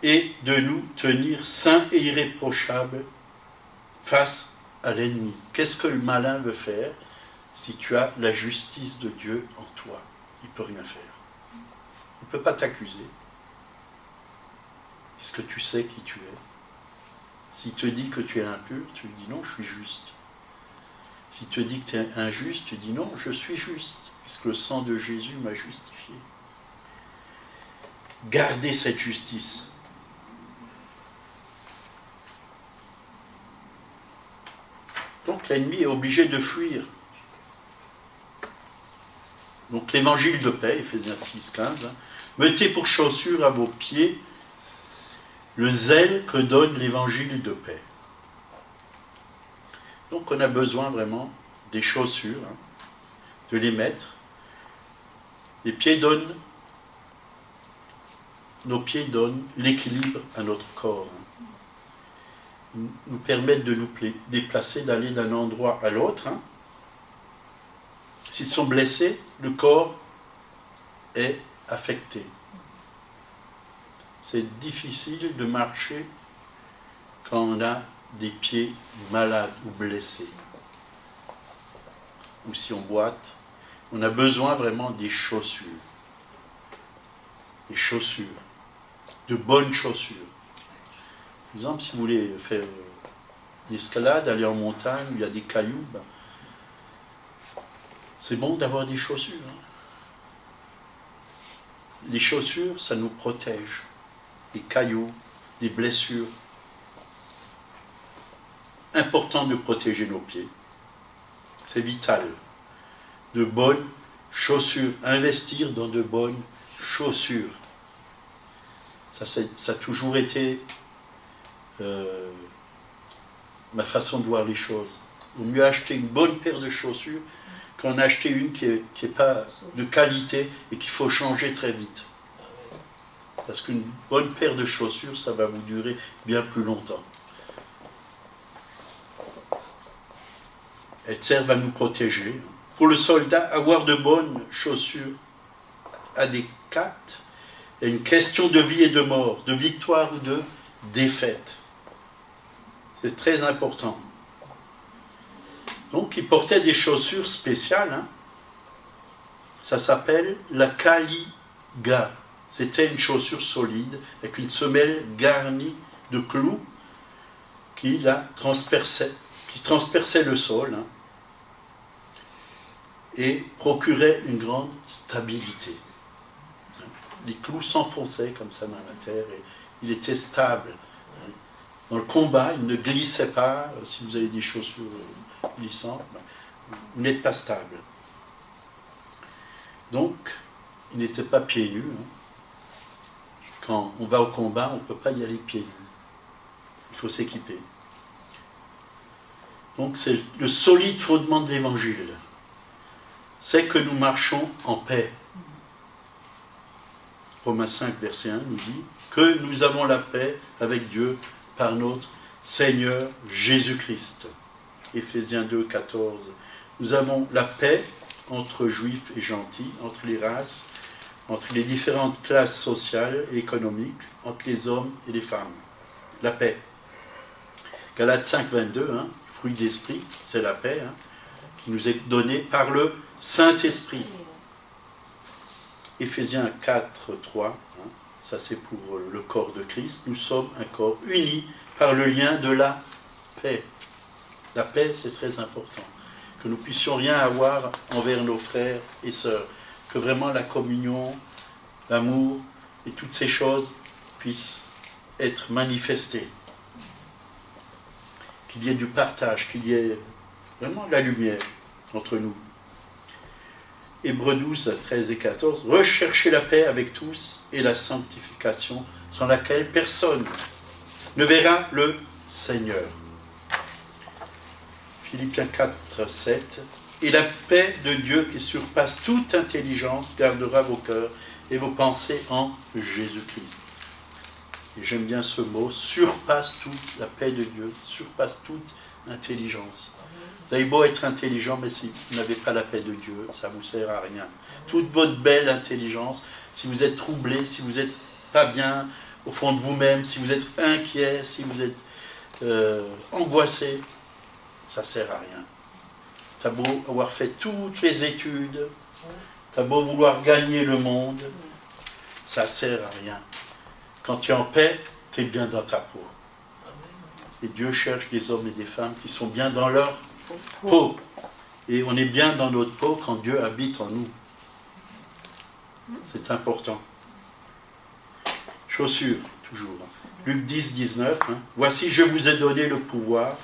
et de nous tenir saints et irréprochables face à l'ennemi. Qu'est-ce que le malin veut faire si tu as la justice de Dieu en toi? Il ne peut rien faire. Il ne peut pas t'accuser. Est-ce que tu sais qui tu es? S'il te dit que tu es impur, tu lui dis non, je suis juste. S'il te dit que tu es injuste, tu dis non, je suis juste. puisque le sang de Jésus m'a justifié. Gardez cette justice. Donc l'ennemi est obligé de fuir. Donc l'évangile de paix, Éphésiens 6,15, mettez pour chaussure à vos pieds le zèle que donne l'évangile de paix. Donc on a besoin vraiment des chaussures, de les mettre. Les pieds donnent, nos pieds donnent l'équilibre à notre corps. Ils nous permettent de nous déplacer, d'aller d'un endroit à l'autre. S'ils sont blessés, le corps est affecté. C'est difficile de marcher quand on a des pieds malades ou blessés. Ou si on boite, on a besoin vraiment des chaussures. Des chaussures. De bonnes chaussures. Par exemple, si vous voulez faire une escalade, aller en montagne, où il y a des cailloux, c'est bon d'avoir des chaussures. Les chaussures, ça nous protège. Des cailloux, des blessures. Important de protéger nos pieds. C'est vital. De bonnes chaussures. Investir dans de bonnes chaussures. Ça a toujours été ma façon de voir les choses. Il vaut mieux acheter une bonne paire de chaussures qu'en acheter une qui n'est pas de qualité et qu'il faut changer très vite. Parce qu'une bonne paire de chaussures, ça va vous durer bien plus longtemps. Elles servent à nous protéger. Pour le soldat, avoir de bonnes chaussures adéquates est une question de vie et de mort, de victoire ou de défaite. C'est très important. Donc, il portait des chaussures spéciales. Ça s'appelle la Kaliga. C'était une chaussure solide, avec une semelle garnie de clous qui transperçait le sol et procurait une grande stabilité. Les clous s'enfonçaient comme ça dans la terre et il était stable. Dans le combat, il ne glissait pas. Si vous avez des chaussures glissantes, vous n'êtes pas stable. Donc, il n'était pas pieds nus. Quand on va au combat, on ne peut pas y aller pieds nus. Il faut s'équiper. Donc, c'est le solide fondement de l'Évangile. C'est que nous marchons en paix. Romains 5, verset 1 nous dit que nous avons la paix avec Dieu par notre Seigneur Jésus-Christ. Éphésiens 2, 14. Nous avons la paix entre juifs et gentils, entre les races, entre les différentes classes sociales et économiques, entre les hommes et les femmes. La paix. Galates 5, 22, fruit de l'esprit, c'est la paix, qui nous est donnée par le Saint-Esprit. Éphésiens 4, 3, ça c'est pour le corps de Christ. Nous sommes un corps uni par le lien de la paix. La paix, c'est très important. Que nous puissions rien avoir envers nos frères et sœurs. Que vraiment la communion, l'amour et toutes ces choses puissent être manifestées. Qu'il y ait du partage, qu'il y ait vraiment de la lumière entre nous. Hébreux 12, 13 et 14. Recherchez la paix avec tous et la sanctification, sans laquelle personne ne verra le Seigneur. Philippiens 4, 7. Et la paix de Dieu qui surpasse toute intelligence gardera vos cœurs et vos pensées en Jésus-Christ. Et j'aime bien ce mot, surpasse toute, la paix de Dieu, surpasse toute intelligence. Vous avez beau être intelligent, mais si vous n'avez pas la paix de Dieu, ça ne vous sert à rien. Toute votre belle intelligence, si vous êtes troublé, si vous n'êtes pas bien au fond de vous-même, si vous êtes inquiet, si vous êtes angoissé, ça ne sert à rien. Tu as beau avoir fait toutes les études, tu as beau vouloir gagner le monde, ça ne sert à rien. Quand tu es en paix, tu es bien dans ta peau. Et Dieu cherche des hommes et des femmes qui sont bien dans leur peau. Et on est bien dans notre peau quand Dieu habite en nous. C'est important. Chaussures, toujours. Luc 10, 19. Voici, je vous ai donné le pouvoir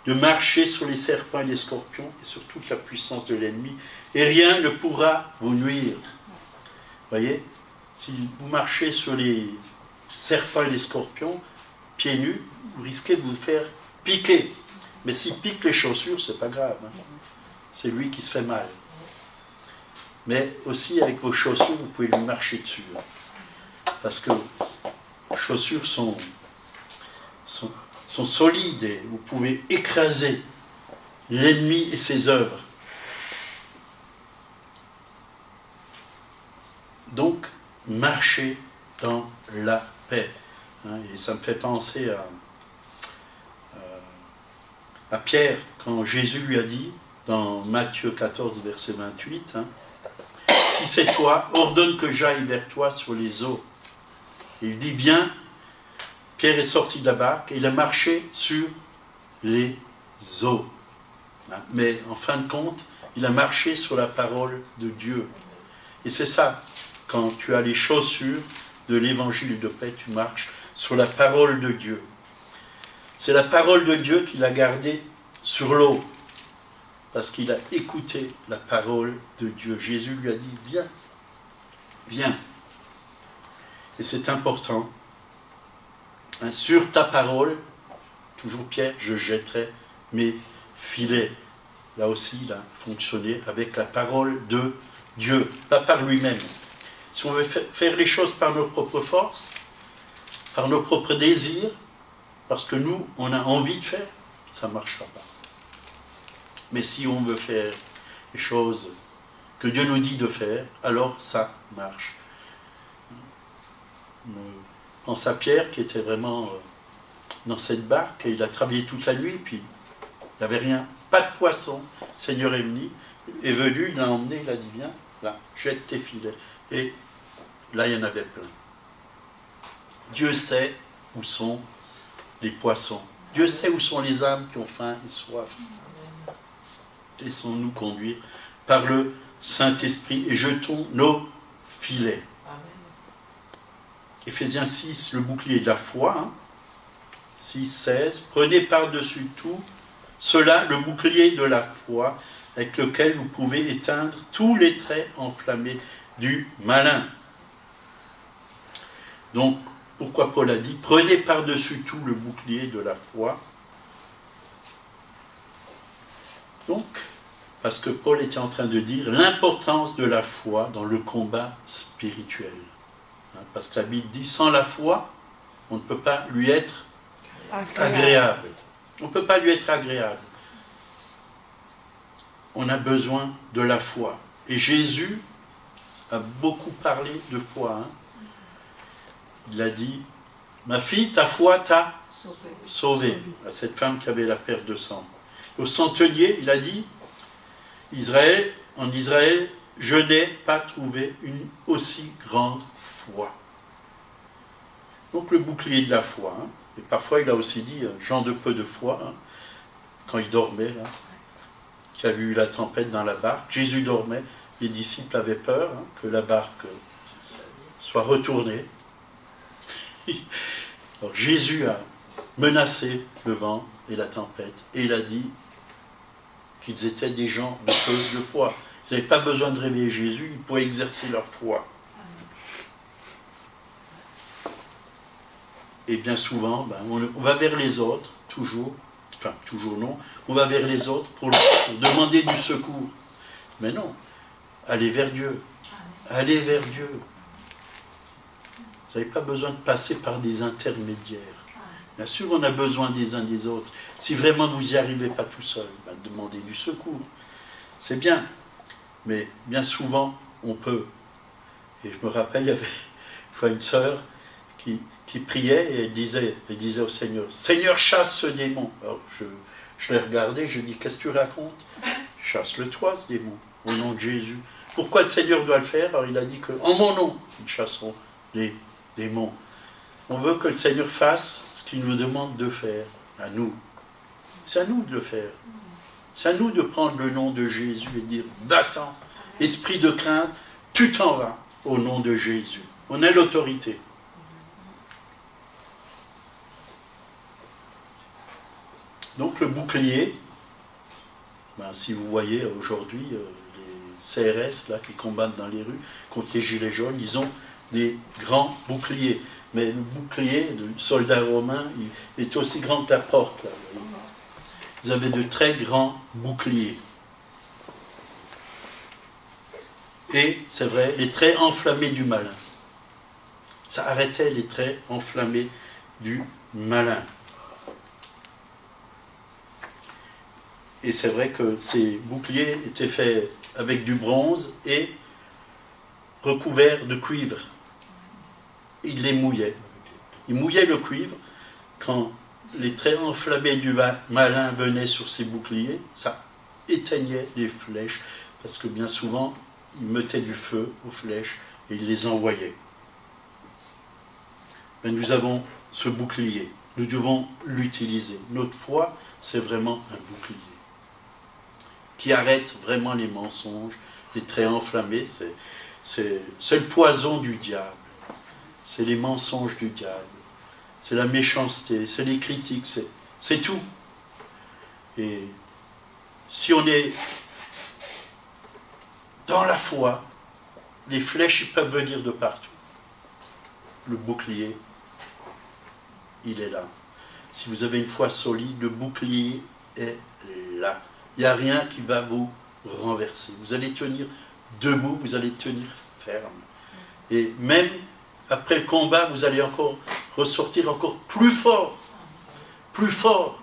de marcher sur les serpents et les scorpions et sur toute la puissance de l'ennemi, et rien ne pourra vous nuire. Voyez, si vous marchez sur les serpents et les scorpions, pieds nus, vous risquez de vous faire piquer. Mais s'il pique les chaussures, c'est pas grave. C'est lui qui se fait mal. Mais aussi avec vos chaussures, vous pouvez lui marcher dessus. Parce que les chaussures sont solides et vous pouvez écraser l'ennemi et ses œuvres. Donc, marchez dans la paix. Et ça me fait penser à Pierre, quand Jésus lui a dit, dans Matthieu 14, verset 28, si c'est toi, ordonne que j'aille vers toi sur les eaux. Et il dit, viens. Pierre est sorti de la barque et il a marché sur les eaux. Mais en fin de compte, il a marché sur la parole de Dieu. Et c'est ça, quand tu as les chaussures de l'évangile de paix, tu marches sur la parole de Dieu. C'est la parole de Dieu qu'il a gardée sur l'eau, parce qu'il a écouté la parole de Dieu. Jésus lui a dit, viens, viens. Et c'est important. Sur ta parole, toujours Pierre, je jetterai mes filets. Là aussi, il a fonctionné avec la parole de Dieu, pas par lui-même. Si on veut faire les choses par nos propres forces, par nos propres désirs, parce que nous, on a envie de faire, ça ne marchera pas. Mais si on veut faire les choses que Dieu nous dit de faire, alors ça marche. Je pense à Pierre qui était vraiment dans cette barque, et il a travaillé toute la nuit, puis il n'y avait rien, pas de poisson. Le Seigneur est venu, il l'a emmené, il a dit, viens, là, jette tes filets. Et là, il y en avait plein. Dieu sait où sont les poissons. Dieu sait où sont les âmes qui ont faim et soif. Laissons-nous conduire par le Saint-Esprit et jetons nos filets. Éphésiens 6, le bouclier de la foi, 6, 16. Prenez par-dessus tout cela le bouclier de la foi avec lequel vous pouvez éteindre tous les traits enflammés du malin. Donc, pourquoi Paul a dit, prenez par-dessus tout le bouclier de la foi. Donc, parce que Paul était en train de dire l'importance de la foi dans le combat spirituel. Parce que la Bible dit, sans la foi, on ne peut pas lui être agréable. On ne peut pas lui être agréable. On a besoin de la foi. Et Jésus a beaucoup parlé de foi. Il a dit, ma fille, ta foi t'a sauvée. À cette femme qui avait la perte de sang. Au centenier, il a dit, en Israël, je n'ai pas trouvé une aussi grande foi. Donc le bouclier de la foi. Et parfois, il a aussi dit, Jean de peu de foi, quand il dormait, là, qui a vu la tempête dans la barque. Jésus dormait, les disciples avaient peur que la barque soit retournée. Alors Jésus a menacé le vent et la tempête, et il a dit qu'ils étaient des gens de peu de foi. Ils n'avaient pas besoin de réveiller Jésus, ils pouvaient exercer leur foi. Et bien souvent, on va vers les autres, toujours non, on va vers les autres pour demander du secours. Mais non, allez vers Dieu. Allez vers Dieu. Vous n'avez pas besoin de passer par des intermédiaires. Bien sûr, on a besoin des uns des autres. Si vraiment vous n'y arrivez pas tout seul, demandez du secours. C'est bien. Mais bien souvent, on peut. Et je me rappelle, il y avait une fois une sœur qui priait et elle disait au Seigneur, Seigneur, chasse ce démon. Alors je l'ai regardé, je dis, qu'est-ce que tu racontes? Chasse-le toi, ce démon, au nom de Jésus. Pourquoi le Seigneur doit le faire? Alors il a dit que, en mon nom, nous chasserons les démons. On veut que le Seigneur fasse ce qu'il nous demande de faire, à nous. C'est à nous de le faire. C'est à nous de prendre le nom de Jésus et dire « Va-t'en, esprit de crainte, tu t'en vas au nom de Jésus. » On a l'autorité. Donc le bouclier, si vous voyez aujourd'hui les CRS là, qui combattent dans les rues contre les gilets jaunes, ils ont des grands boucliers. Mais le bouclier du soldat romain, il est aussi grand que la porte. Là, ils avaient de très grands boucliers. Et, c'est vrai, les traits enflammés du malin. Ça arrêtait les traits enflammés du malin. Et c'est vrai que ces boucliers étaient faits avec du bronze et recouverts de cuivre. Il les mouillait. Il mouillait le cuivre. Quand les traits enflammés du malin venaient sur ces boucliers, ça éteignait les flèches, parce que bien souvent, il mettait du feu aux flèches et il les envoyait. Mais nous avons ce bouclier. Nous devons l'utiliser. Notre foi, c'est vraiment un bouclier qui arrête vraiment les mensonges, les traits enflammés. C'est le poison du diable. C'est les mensonges du diable. C'est la méchanceté, c'est les critiques, c'est tout. Et si on est dans la foi, les flèches ils peuvent venir de partout. Le bouclier, il est là. Si vous avez une foi solide, le bouclier est là. Il n'y a rien qui va vous renverser. Vous allez tenir debout, vous allez tenir ferme. Et même après le combat, vous allez encore ressortir encore plus fort. Plus fort.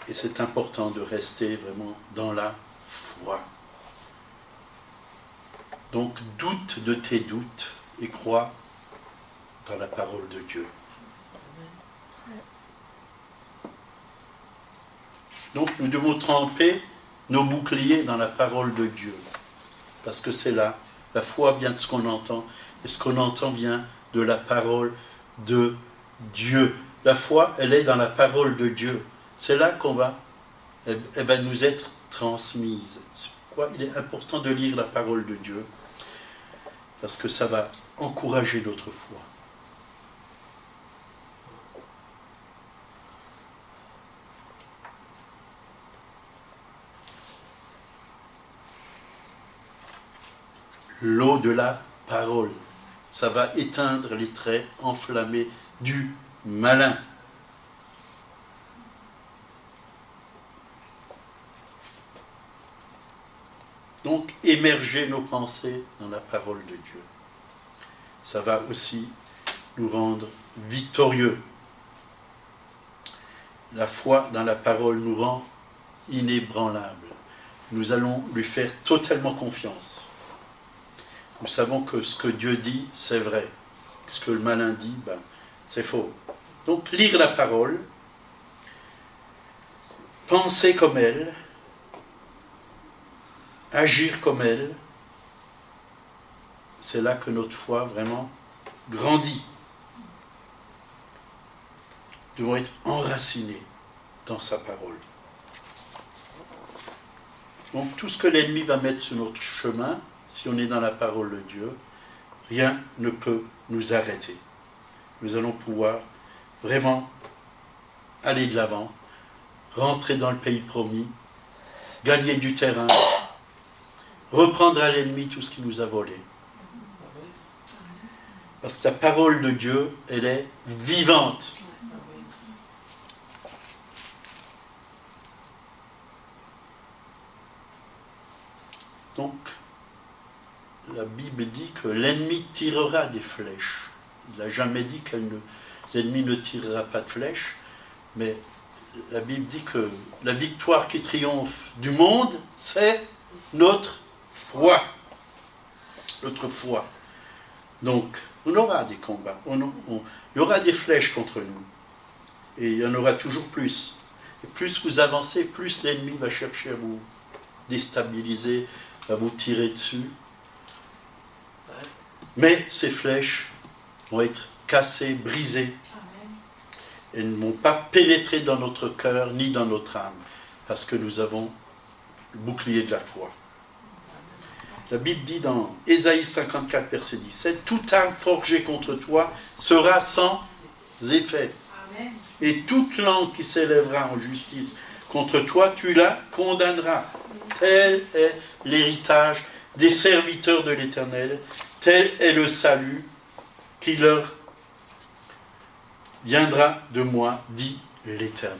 Et c'est important de rester vraiment dans la foi. Donc doute de tes doutes et crois dans la parole de Dieu. Donc nous devons tremper nos boucliers dans la parole de Dieu. Parce que c'est là, la foi vient de ce qu'on entend, et ce qu'on entend vient de la parole de Dieu. La foi, elle est dans la parole de Dieu. C'est là qu'on va, elle va nous être transmise. C'est pourquoi il est important de lire la parole de Dieu, parce que ça va encourager notre foi. L'eau de la parole, ça va éteindre les traits enflammés du malin. Donc, émerger nos pensées dans la parole de Dieu. Ça va aussi nous rendre victorieux. La foi dans la parole nous rend inébranlables. Nous allons lui faire totalement confiance. Nous savons que ce que Dieu dit, c'est vrai. Ce que le malin dit, c'est faux. Donc, lire la parole, penser comme elle, agir comme elle, c'est là que notre foi vraiment grandit. Nous devons être enracinés dans sa parole. Donc tout ce que l'ennemi va mettre sur notre chemin, si on est dans la parole de Dieu, rien ne peut nous arrêter. Nous allons pouvoir vraiment aller de l'avant, rentrer dans le pays promis, gagner du terrain, reprendre à l'ennemi tout ce qu'il nous a volé. Parce que la parole de Dieu, elle est vivante. Donc, la Bible dit que l'ennemi tirera des flèches. Il n'a jamais dit que l'ennemi ne tirera pas de flèches, mais la Bible dit que la victoire qui triomphe du monde, c'est notre foi. Notre foi. Donc, on aura des combats, il y aura des flèches contre nous. Et il y en aura toujours plus. Et plus vous avancez, plus l'ennemi va chercher à vous déstabiliser, à vous tirer dessus. Mais ces flèches vont être cassées, brisées. Elles ne vont pas pénétrer dans notre cœur ni dans notre âme, parce que nous avons le bouclier de la foi. La Bible dit dans Ésaïe 54, verset 17, « Toute arme forgée contre toi sera sans effet. Amen. Et toute langue qui s'élèvera en justice contre toi, tu la condamneras. Tel est l'héritage des serviteurs de l'Éternel, tel est le salut qui leur viendra de moi, dit l'Éternel. »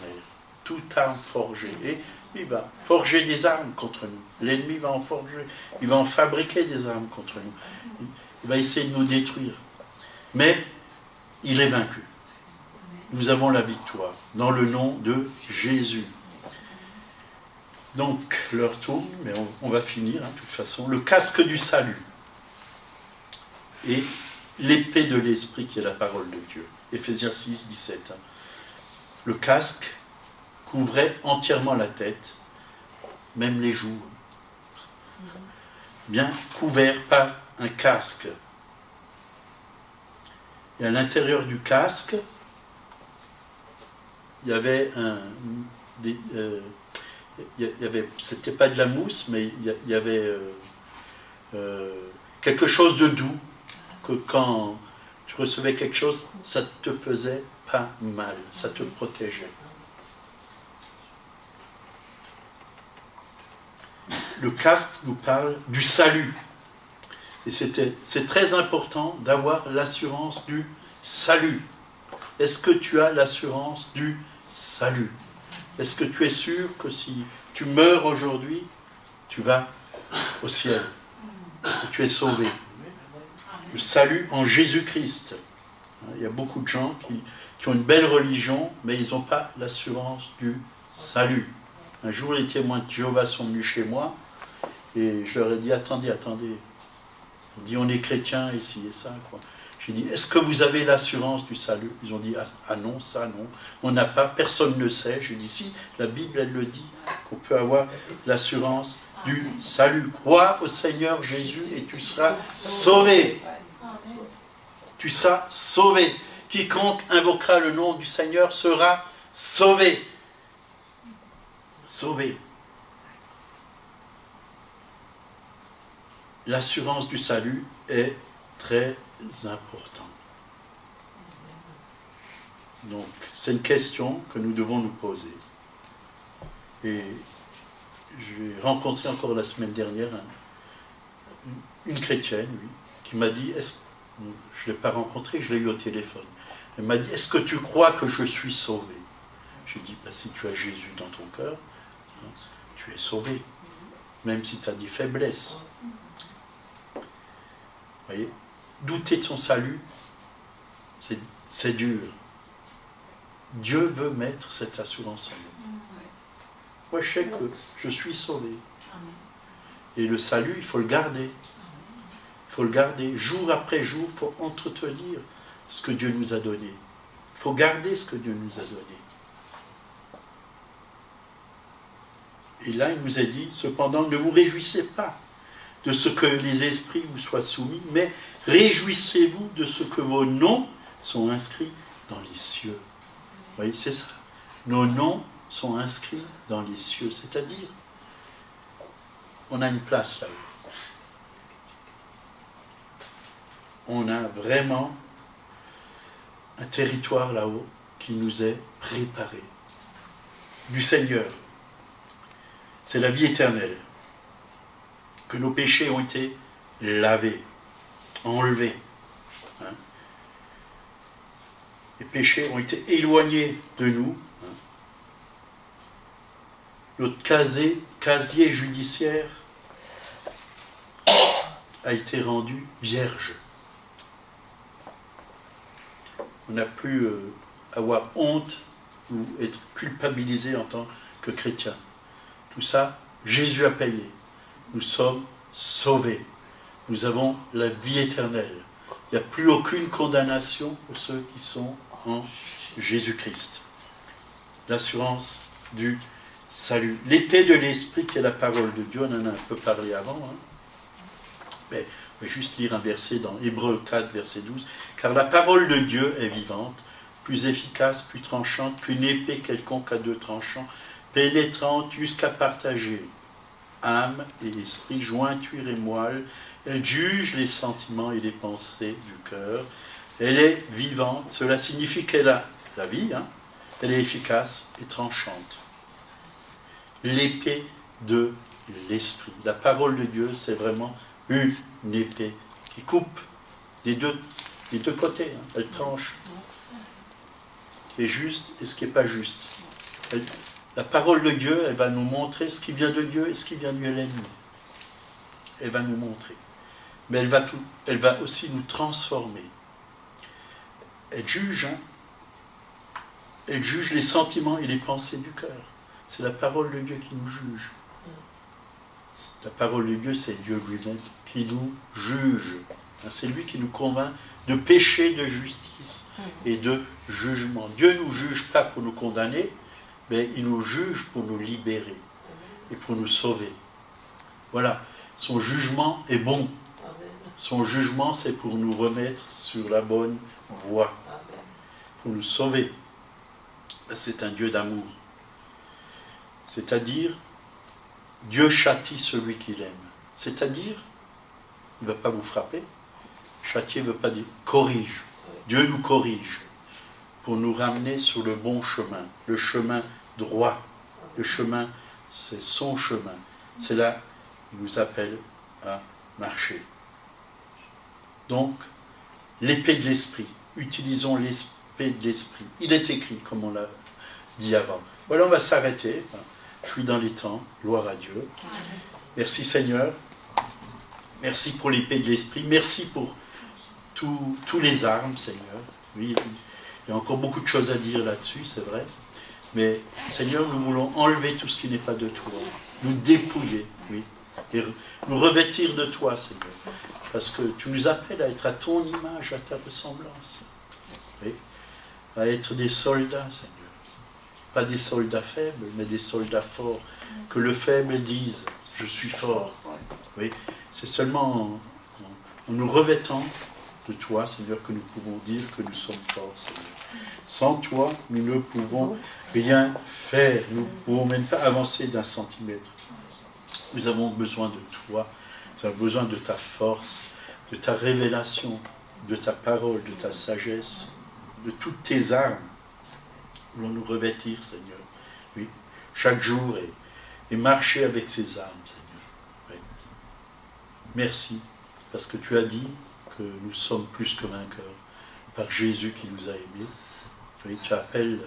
Toute arme forgée. Et il va forger des armes contre nous. L'ennemi va en forger. Il va en fabriquer des armes contre nous. Il va essayer de nous détruire. Mais il est vaincu. Nous avons la victoire dans le nom de Jésus. Donc, l'heure tourne, mais on va finir, de toute façon. Le casque du salut et l'épée de l'esprit qui est la parole de Dieu. Éphésiens 6, 17. Le casque couvrait entièrement la tête, même les joues. Bien couvert par un casque. Et à l'intérieur du casque, il y avait c'était pas de la mousse, mais il y avait quelque chose de doux, que quand tu recevais quelque chose, ça te faisait pas mal, ça te protégeait. Le casque nous parle du salut. Et c'est très important d'avoir l'assurance du salut. Est-ce que tu as l'assurance du salut? Est-ce que tu es sûr que si tu meurs aujourd'hui, tu vas au ciel, que tu es sauvé? Le salut en Jésus-Christ. Il y a beaucoup de gens qui ont une belle religion, mais ils n'ont pas l'assurance du salut. Un jour, les témoins de Jéhovah sont venus chez moi, et je leur ai dit, attendez. On dit, on est chrétien ici et ça, quoi. J'ai dit, est-ce que vous avez l'assurance du salut? Ils ont dit, ah non, ça non. On n'a pas, personne ne sait. J'ai dit, si, la Bible, elle le dit, qu'on peut avoir l'assurance du salut. Crois au Seigneur Jésus et tu seras sauvé. Tu seras sauvé. Quiconque invoquera le nom du Seigneur sera sauvé. Sauvé. L'assurance du salut est très important. Donc, c'est une question que nous devons nous poser. Et j'ai rencontré encore la semaine dernière une chrétienne, oui, qui m'a dit, je ne l'ai pas rencontrée, je l'ai eu au téléphone. Elle m'a dit, est-ce que tu crois que je suis sauvé? J'ai dit, si tu as Jésus dans ton cœur, tu es sauvé, même si tu as des faiblesses. Vous voyez, douter de son salut, c'est dur. Dieu veut mettre cette assurance en nous. Moi, je sais que je suis sauvé. Et le salut, il faut le garder. Il faut le garder. Jour après jour, il faut entretenir ce que Dieu nous a donné. Il faut garder ce que Dieu nous a donné. Et là, il nous a dit, cependant, ne vous réjouissez pas de ce que les esprits vous soient soumis, mais réjouissez-vous de ce que vos noms sont inscrits dans les cieux. Vous voyez, c'est ça. Nos noms sont inscrits dans les cieux, c'est-à-dire, on a une place là-haut. On a vraiment un territoire là-haut qui nous est préparé. Du Seigneur. C'est la vie éternelle. Que nos péchés ont été lavés, enlevés. Les péchés ont été éloignés de nous. Notre casier judiciaire a été rendu vierge. On n'a plus à avoir honte ou être culpabilisé en tant que chrétien. Tout ça, Jésus a payé. Nous sommes sauvés. Nous avons la vie éternelle. Il n'y a plus aucune condamnation pour ceux qui sont en Jésus-Christ. L'assurance du salut. L'épée de l'esprit qui est la parole de Dieu, on en a un peu parlé avant. Mais Je vais juste lire un verset dans Hébreux 4, verset 12. « Car la parole de Dieu est vivante, plus efficace, plus tranchante qu'une épée quelconque à 2 tranchants, pénétrante jusqu'à partager âme et esprit, jointure et moelle. Elle juge les sentiments et les pensées du cœur. Elle est vivante. Cela signifie qu'elle a la vie. Elle est efficace et tranchante. L'épée de l'esprit. La parole de Dieu, c'est vraiment une épée qui coupe des deux côtés. Elle tranche ce qui est juste et ce qui n'est pas juste. La parole de Dieu, elle va nous montrer ce qui vient de Dieu et ce qui vient de l'ennemi. Elle va nous montrer. Mais elle va aussi nous transformer. Elle juge, elle juge les sentiments et les pensées du cœur. C'est la parole de Dieu qui nous juge. La parole de Dieu, c'est Dieu lui-même qui nous juge. C'est lui qui nous convainc de péché, de justice et de jugement. Dieu ne nous juge pas pour nous condamner, mais il nous juge pour nous libérer et pour nous sauver. Voilà, son jugement est bon. Son jugement, c'est pour nous remettre sur la bonne voie, pour nous sauver. C'est un Dieu d'amour. C'est-à-dire, Dieu châtie celui qu'il aime. C'est-à-dire, il ne va pas vous frapper. Châtier ne veut pas dire corrige. Dieu nous corrige pour nous ramener sur le bon chemin, le chemin droit. Le chemin, c'est son chemin. C'est là qu'il nous appelle à marcher. Donc, l'épée de l'esprit. Utilisons l'épée de l'esprit. Il est écrit, comme on l'a dit avant. Voilà, on va s'arrêter. Je suis dans les temps. Gloire à Dieu. Merci Seigneur. Merci pour l'épée de l'esprit. Merci pour tous les armes, Seigneur. Oui, il y a encore beaucoup de choses à dire là-dessus, c'est vrai. Mais Seigneur, nous voulons enlever tout ce qui n'est pas de toi. Nous dépouiller, oui. Et nous revêtir de toi, Seigneur. Parce que tu nous appelles à être à ton image, à ta ressemblance. Oui. À être des soldats, Seigneur. Pas des soldats faibles, mais des soldats forts. Que le faible dise, je suis fort. Oui. C'est seulement en nous revêtant de toi, Seigneur, que nous pouvons dire que nous sommes forts, Seigneur. Sans toi, nous ne pouvons rien faire. Nous ne pouvons même pas avancer d'un centimètre. Nous avons besoin de toi. Nous avons besoin de ta force, de ta révélation, de ta parole, de ta sagesse, de toutes tes armes. Nous voulons nous revêtir, Seigneur. Oui, chaque jour et marcher avec ces armes, Seigneur. Oui. Merci, parce que tu as dit que nous sommes plus que vainqueurs par Jésus qui nous a aimés. Oui, tu appelles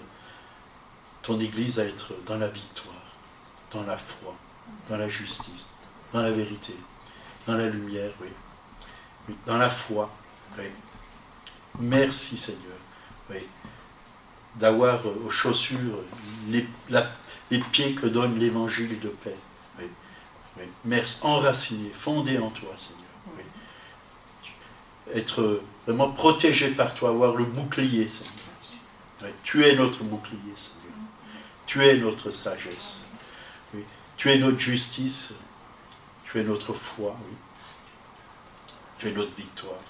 ton Église à être dans la victoire, dans la foi, dans la justice, dans la vérité, dans la lumière, oui. Oui, dans la foi, oui. Merci Seigneur, oui, d'avoir aux chaussures les pieds que donne l'évangile de paix. Oui. Oui. Merci, enraciné, fondé en toi Seigneur. Oui. Être vraiment protégé par toi, avoir le bouclier Seigneur. Oui. Tu es notre bouclier Seigneur. Tu es notre sagesse. Oui. Tu es notre justice. Tu es notre foi. Oui. Tu es notre victoire.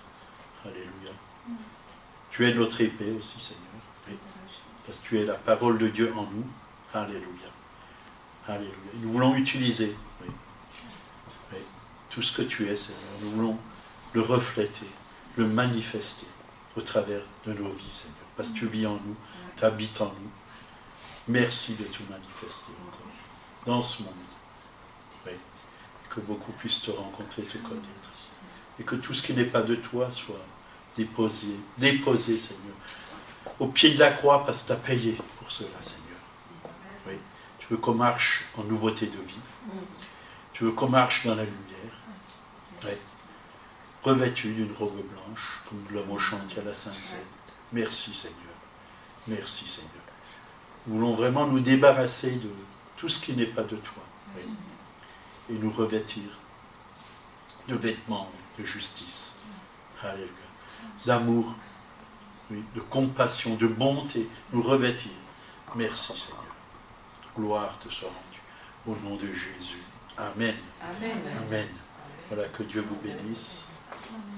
Alléluia. Tu es notre épée aussi, Seigneur. Oui. Parce que tu es la parole de Dieu en nous. Alléluia. Alléluia. Nous voulons utiliser oui, oui, tout ce que tu es, Seigneur. Nous voulons le refléter, le manifester au travers de nos vies, Seigneur. Parce que tu vis en nous, tu habites en nous. Merci de tout manifester encore dans ce monde. Oui. Que beaucoup puissent te rencontrer, te connaître. Et que tout ce qui n'est pas de toi soit déposé, Seigneur, au pied de la croix, parce que tu as payé pour cela, Seigneur. Oui. Tu veux qu'on marche en nouveauté de vie. Tu veux qu'on marche dans la lumière. Oui. Revêtu d'une robe blanche, comme nous l'avons chanté à la Sainte Seine. Merci, Seigneur. Merci, Seigneur. Nous voulons vraiment nous débarrasser de tout ce qui n'est pas de toi. Oui. Et nous revêtir de vêtements de justice. Alléluia. D'amour, oui, de compassion, de bonté, nous revêtir. Merci Seigneur. Gloire te soit rendue. Au nom de Jésus. Amen. Amen. Amen. Voilà, que Dieu vous bénisse. Mhm.